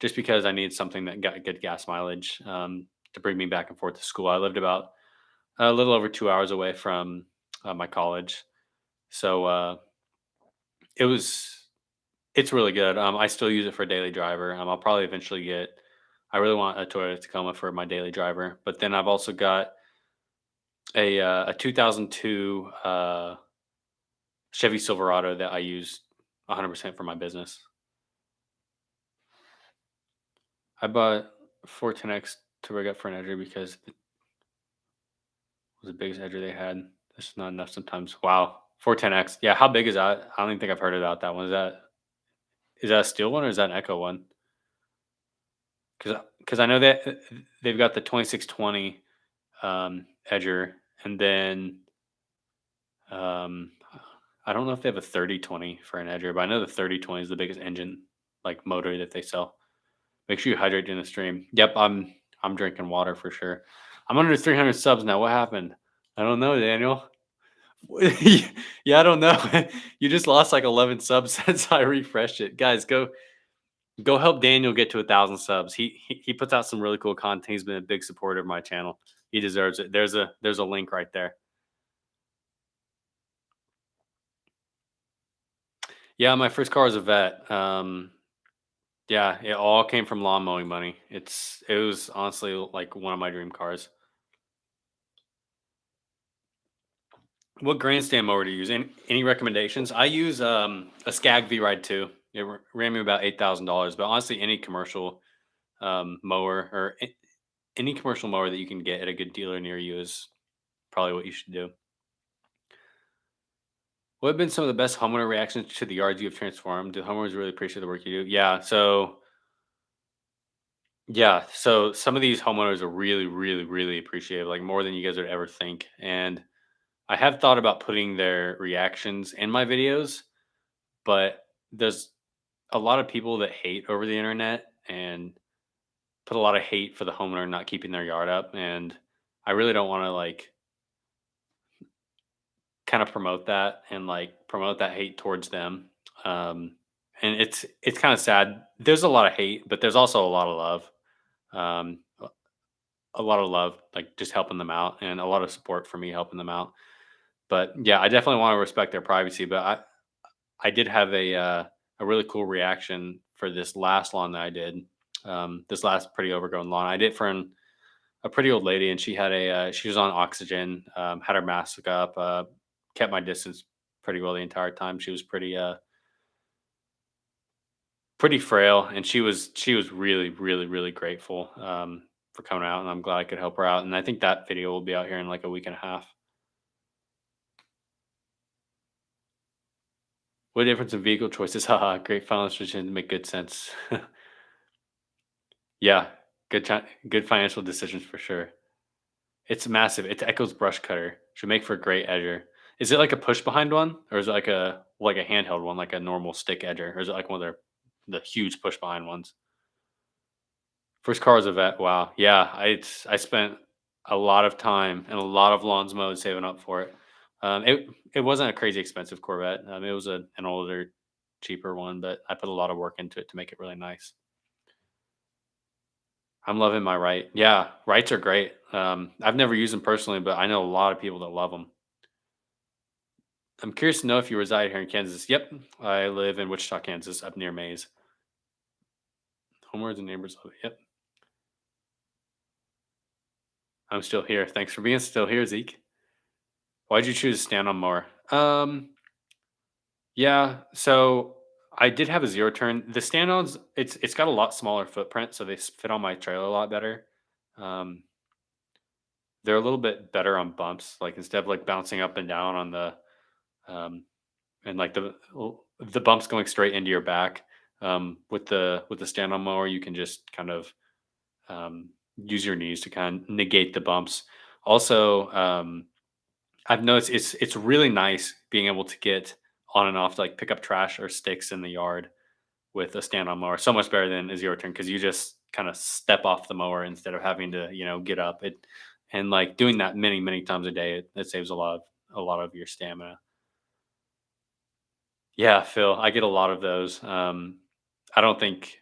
A: just because I needed something that got good gas mileage to bring me back and forth to school. I lived about a little over 2 hours away from my college, so it was it's really good. I still use it for a daily driver. I'll probably eventually get. I really want a Toyota Tacoma for my daily driver, but then I've also got a 2002 Chevy Silverado that I use 100% for my business. I bought 410X to rig up for an edger because it was the biggest edger they had. That's just not enough sometimes. Wow. 410X. Yeah, how big is that? I don't even think I've heard about that one. Is that a steel one or is that an Echo one? Because I know that they've got the 2620 edger, and then um, I don't know if they have a 3020 for an edger, but I know the 3020 is the biggest engine like motor that they sell. Make sure you hydrate during the stream. Yep, I'm drinking water for sure. I'm under 300 subs now. What happened? I don't know, Daniel. Yeah, I don't know. You just lost like 11 subs since I refreshed it. Guys, go help Daniel get to 1,000 subs. He puts out some really cool content. He's been a big supporter of my channel. He deserves it. There's a link right there. Yeah, my first car was a vet. Yeah, it all came from lawn mowing money. It was honestly like one of my dream cars. What grandstand mower to use? Any recommendations? I use a Skag V Ride 2. It ran me about $8,000, but honestly, any commercial mower or any commercial mower that you can get at a good dealer near you is probably what you should do. What have been some of the best homeowner reactions to the yards you have transformed? Do homeowners really appreciate the work you do? Yeah, so some of these homeowners are really, really, really appreciative, like more than you guys would ever think. And I have thought about putting their reactions in my videos, but there's a lot of people that hate over the internet and put a lot of hate for the homeowner not keeping their yard up. And I really don't want to like kind of promote that and like promote that hate towards them. Um, and it's kind of sad. There's a lot of hate, but there's also a lot of love. Um, a lot of love, like just helping them out, and a lot of support for me helping them out. But yeah, I definitely want to respect their privacy. But I did have a really cool reaction for this last lawn that I did. This last pretty overgrown lawn, I did for a pretty old lady, and she was on oxygen, had her mask up, kept my distance pretty well the entire time. She was pretty frail, and she was really, really, really grateful for coming out, and I'm glad I could help her out. And I think that video will be out here in like a week and a half. What difference in vehicle choices? Haha, great financial decisions make good sense. Yeah, good financial decisions for sure. It's massive. It's Echo's brush cutter. Should make for a great edger. Is it like a push behind one, or is it like a handheld one, like a normal stick edger, or is it like one of the huge push behind ones? First car was a vet. Wow. Yeah, I spent a lot of time and a lot of lawns mowed saving up for it. It wasn't a crazy expensive Corvette. It was an older, cheaper one, but I put a lot of work into it to make it really nice. I'm loving my right. Yeah, rights are great. I've never used them personally, but I know a lot of people that love them. I'm curious to know if you reside here in Kansas. Yep, I live in Wichita, Kansas, up near Mays. Homewards and neighbors love it. Yep, I'm still here. Thanks for being still here, Zeke. Why'd you choose to stand on more? Yeah, so I did have a zero turn. The stand-ons, it's got a lot smaller footprint, so they fit on my trailer a lot better. Um, they're a little bit better on bumps. Like instead of like bouncing up and down on um, and like the bumps going straight into your back. With the stand-on mower, you can just kind of use your knees to kind of negate the bumps. Also, I've noticed it's really nice being able to get on and off to like pick up trash or sticks in the yard with a stand-on mower. So much better than a zero turn because you just kind of step off the mower instead of having to get up it. And like doing that many times a day, it saves a lot of your stamina. Yeah, Phil, I get a lot of those. I don't think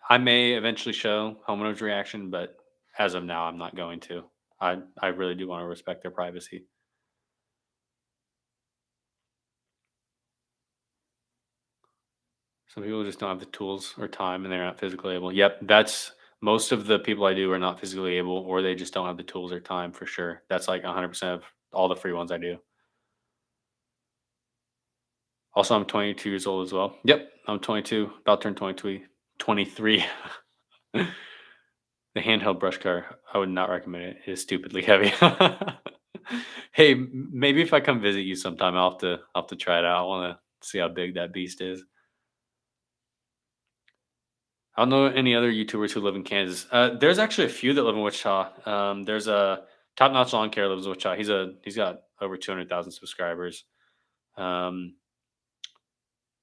A: I may eventually show homeowners reaction, but as of now, I'm not going to. I really do want to respect their privacy. Some people just don't have the tools or time, and they're not physically able. Yep, that's most of the people I do are not physically able, or they just don't have the tools or time for sure. That's like 100% of all the free ones I do. Also, I'm 22 years old as well. Yep, I'm 22, about to turn 22, 23. The handheld brush car, I would not recommend it. It is stupidly heavy. Hey, maybe if I come visit you sometime, I'll have to try it out. I want to see how big that beast is. I don't know any other YouTubers who live in Kansas. There's actually a few that live in Wichita. There's a Top Notch Lawn Care lives in Wichita. He's got over 200,000 subscribers. Um,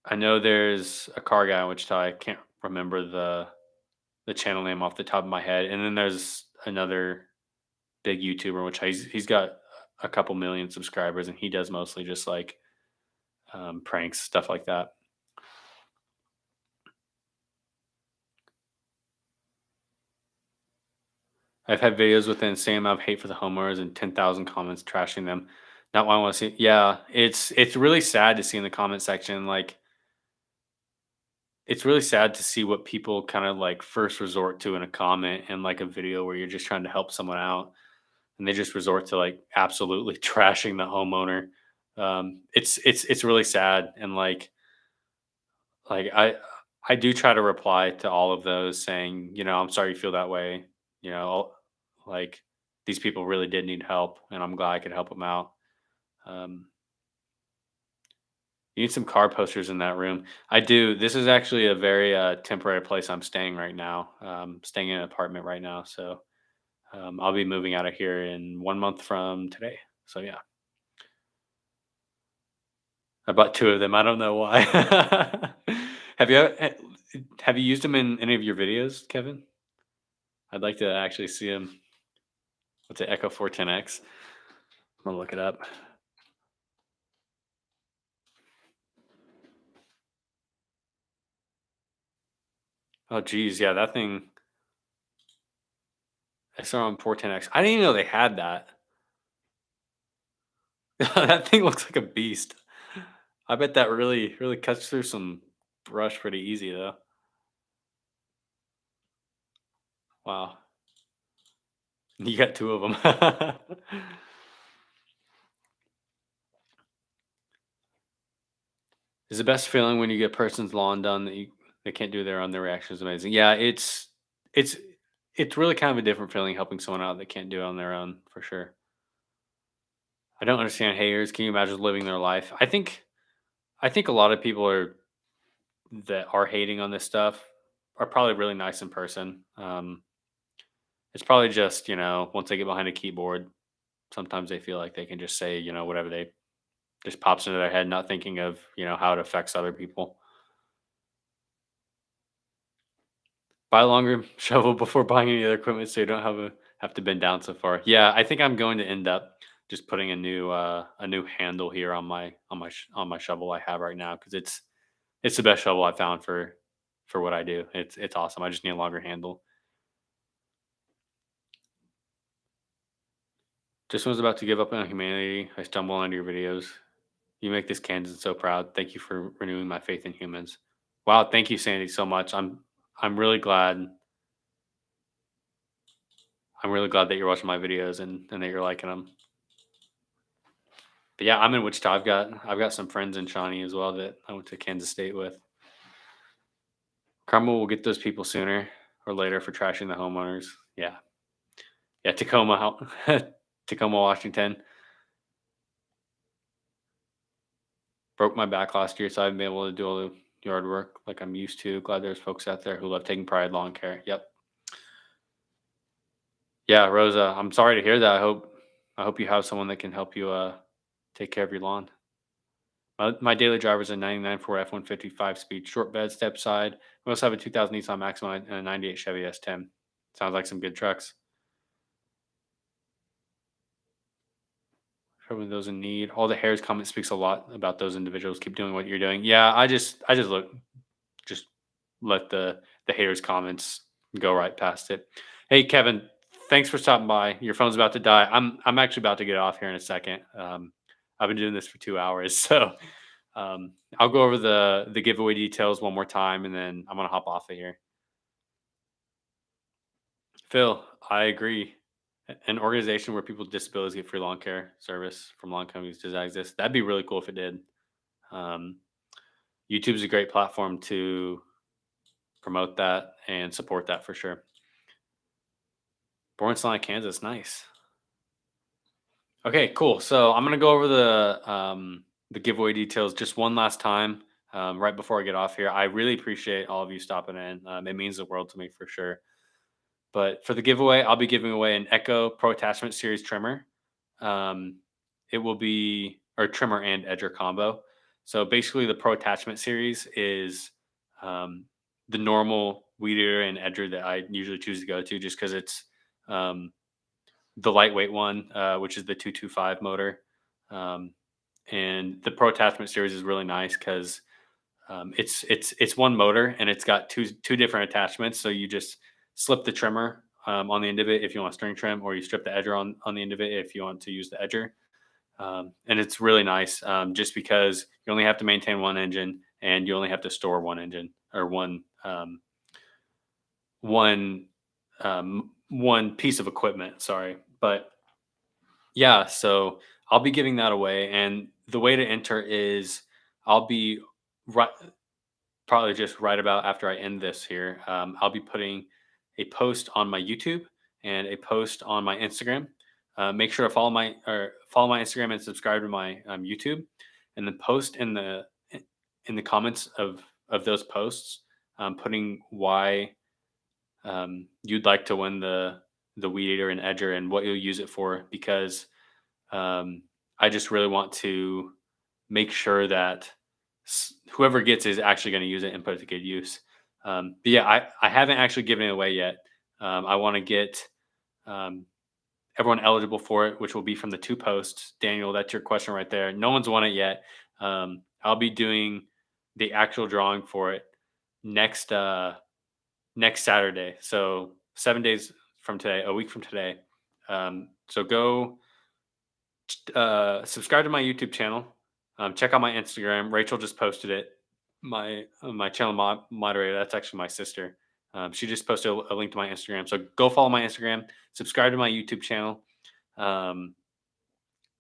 A: I know there's a car guy in Wichita. I can't remember the channel name off the top of my head. And then there's another big YouTuber, which he's got a couple million subscribers, and he does mostly just like pranks, stuff like that. I've had videos with an insane amount of hate for the homeowners and 10,000 comments trashing them. Not what I want to see. Yeah, it's really sad to see in the comment section. Like, it's really sad to see what people kind of like first resort to in a comment and like a video where you're just trying to help someone out, and they just resort to like absolutely trashing the homeowner. It's really sad, and like I do try to reply to all of those saying, I'm sorry you feel that way. You know, like these people really did need help, and I'm glad I could help them out. Um, you need some car posters in that room. I do. This is actually a very temporary place I'm staying right now. Staying in an apartment right now, so I'll be moving out of here in 1 month from today. So yeah, I bought two of them. I don't know why. have you have you used them in any of your videos, Kevin? I'd like to actually see them. What's it? Echo 410X. I'm gonna look it up. Oh geez, yeah, that thing. I saw on 410X. I didn't even know they had that. That thing looks like a beast. I bet that really cuts through some brush pretty easy though. Wow, you got two of them. Is the best feeling when you get person's lawn done that they can't do their own. Their reaction is amazing. Yeah, it's it's really kind of a different feeling helping someone out that can't do it on their own for sure. I don't understand haters. Can you imagine living their life? I think a lot of people are that are hating on this stuff are probably really nice in person. It's probably just once they get behind a keyboard, sometimes they feel like they can just say whatever they just pops into their head, not thinking of how it affects other people. Buy a longer shovel before buying any other equipment so you don't have to bend down so far. Yeah, I think I'm going to end up just putting a new handle here on my shovel I have right now because it's the best shovel I found for what I do. It's awesome. I just need a longer handle. Just was about to give up on humanity. I stumble onto your videos. You make this Kansas so proud. Thank you for renewing my faith in humans. Wow, thank you, Sandy, so much. I'm really glad. I'm really glad that you're watching my videos and that you're liking them. But yeah, I'm in Wichita. I've got some friends in Shawnee as well that I went to Kansas State with. Karma will get those people sooner or later for trashing the homeowners. Yeah, yeah. Tacoma, Tacoma, Washington. Broke my back last year, so I haven't been able to do all the yard work like I'm used to. Glad there's folks out there who love taking pride lawn care. Yep. Yeah, Rosa. I'm sorry to hear that. I hope you have someone that can help you take care of your lawn. My daily driver is a 99 Ford F-150 5-speed short bed step side. We also have a 2000 Nissan Maxima and a 98 Chevy S10. Sounds like some good trucks. Probably those in need. All the hairs comment speaks a lot about those individuals. Keep doing what you're doing. Yeah, I just just let the haters comments go right past it. Hey Kevin, thanks for stopping by. Your phone's about to die. I'm actually about to get off here in a second. I've been doing this for 2 hours, so I'll go over the giveaway details one more time, and then I'm gonna hop off of here. Phil, I agree. An organization where people with disabilities get free lawn care service from lawn companies, does that exist? That'd be really cool if it did. Um, YouTube's a great platform to promote that and support that for sure. Born in Salina, Kansas. Nice. Okay, cool. So I'm gonna go over the giveaway details just one last time, right before I get off here. I really appreciate all of you stopping in. It means the world to me for sure. But for the giveaway, I'll be giving away an Echo Pro Attachment Series trimmer. Um, it will be or trimmer and edger combo. So basically, the Pro Attachment Series is um, the normal weed eater and edger that I usually choose to go to, just because it's um, the lightweight one, which is the 225 motor. Um, and the Pro Attachment series is really nice because it's one motor and it's got two different attachments. So you just slip the trimmer on the end of it if you want string trim, or you strip the edger on the end of it if you want to use the edger. And it's really nice just because you only have to maintain one engine and you only have to store one engine or one one piece of equipment. Sorry, but yeah, so I'll be giving that away, and the way to enter is I'll be right, probably just right about after I end this here. I'll be putting a post on my YouTube and a post on my Instagram. Make sure to follow my Instagram and subscribe to my YouTube, and then post in the comments of those posts, putting why you'd like to win the weed eater and edger and what you'll use it for, because I just really want to make sure that whoever gets it is actually going to use it and put it to good use. But yeah, I haven't actually given it away yet. I want to get um, everyone eligible for it, which will be from the two posts. Daniel, that's your question right there. No one's won it yet. I'll be doing the actual drawing for it next next Saturday. So 7 days from today, a week from today. So go subscribe to my YouTube channel. Check out my Instagram. Rachel just posted it. My channel moderator. That's actually my sister. She just posted a link to my Instagram. So go follow my Instagram. Subscribe to my YouTube channel. Um,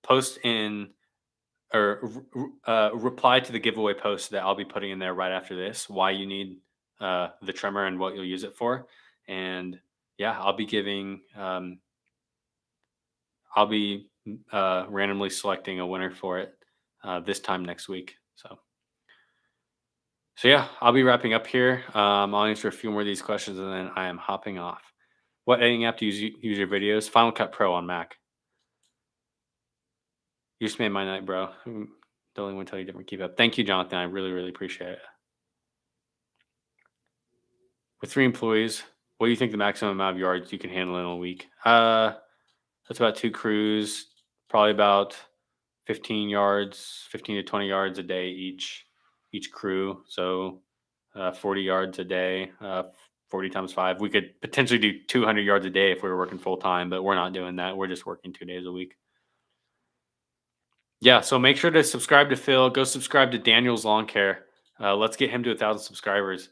A: Post in or reply to the giveaway post that I'll be putting in there right after this. Why you need the trimmer and what you'll use it for. And yeah, I'll be randomly selecting a winner for it this time next week. So yeah, I'll be wrapping up here. I'll answer a few more of these questions and then I am hopping off. What editing app do you use your videos? Final Cut Pro on Mac. You just made my night, bro. Don't even want to tell you different. Keep up. Thank you, Jonathan. I really, really appreciate it. With 3 employees, what do you think the maximum amount of yards you can handle in a week? That's about 2 crews, probably about 15 yards, 15 to 20 yards a day each crew. So 40 yards a day, 40 times 5. We could potentially do 200 yards a day if we were working full time, but we're not doing that. We're just working 2 days a week. Yeah, so make sure to subscribe to Phil. Go subscribe to Daniel's Lawn Care. Let's get him to 1,000 subscribers.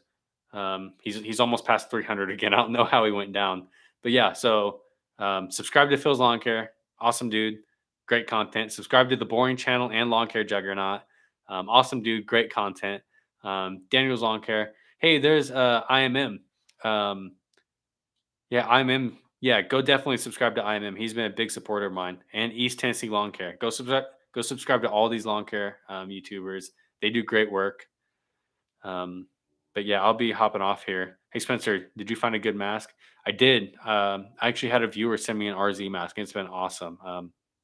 A: He's almost past 300 again. I don't know how he went down, but yeah. So subscribe to Phil's Lawn Care. Awesome dude, great content. Subscribe to the Boring Channel and Lawn Care Juggernaut. Awesome dude, great content. Daniel's Lawn Care. Hey, there's IMM. Um, yeah, IMM. Yeah, go definitely subscribe to IMM. He's been a big supporter of mine, and East Tennessee Lawn Care. Go subscribe. Go subscribe to all these lawn care YouTubers. They do great work. But yeah, I'll be hopping off here. Hey Spencer, did you find a good mask? I did. I actually had a viewer send me an RZ mask, and it's been awesome.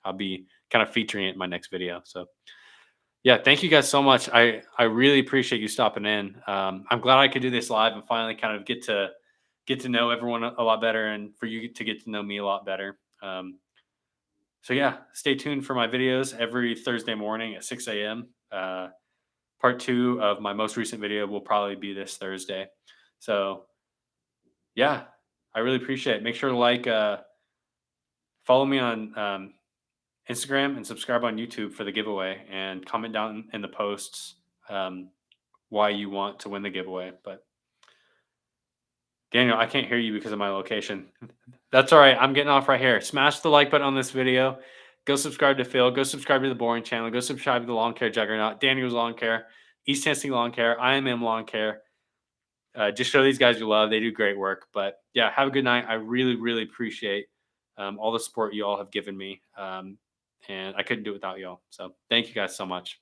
A: I'll be kind of featuring it in my next video. So yeah, thank you guys so much. I really appreciate you stopping in. I'm glad I could do this live and finally kind of get to know everyone a lot better, and for you to get to know me a lot better. So yeah, stay tuned for my videos every Thursday morning at 6 a.m. Part 2 of my most recent video will probably be this Thursday. So yeah, I really appreciate it. Make sure to follow me on Instagram and subscribe on YouTube for the giveaway, and comment down in the posts why you want to win the giveaway. But Daniel, I can't hear you because of my location. That's all right. I'm getting off right here. Smash the like button on this video. Go subscribe to Phil. Go subscribe to the Boring Channel. Go subscribe to the Lawn Care Juggernaut, Daniel's Lawn Care, East Tennessee Lawn Care, IMM Lawn Care. Just show these guys your love. They do great work. But yeah, have a good night. I really, really appreciate all the support you all have given me. And I couldn't do it without y'all. So thank you guys so much.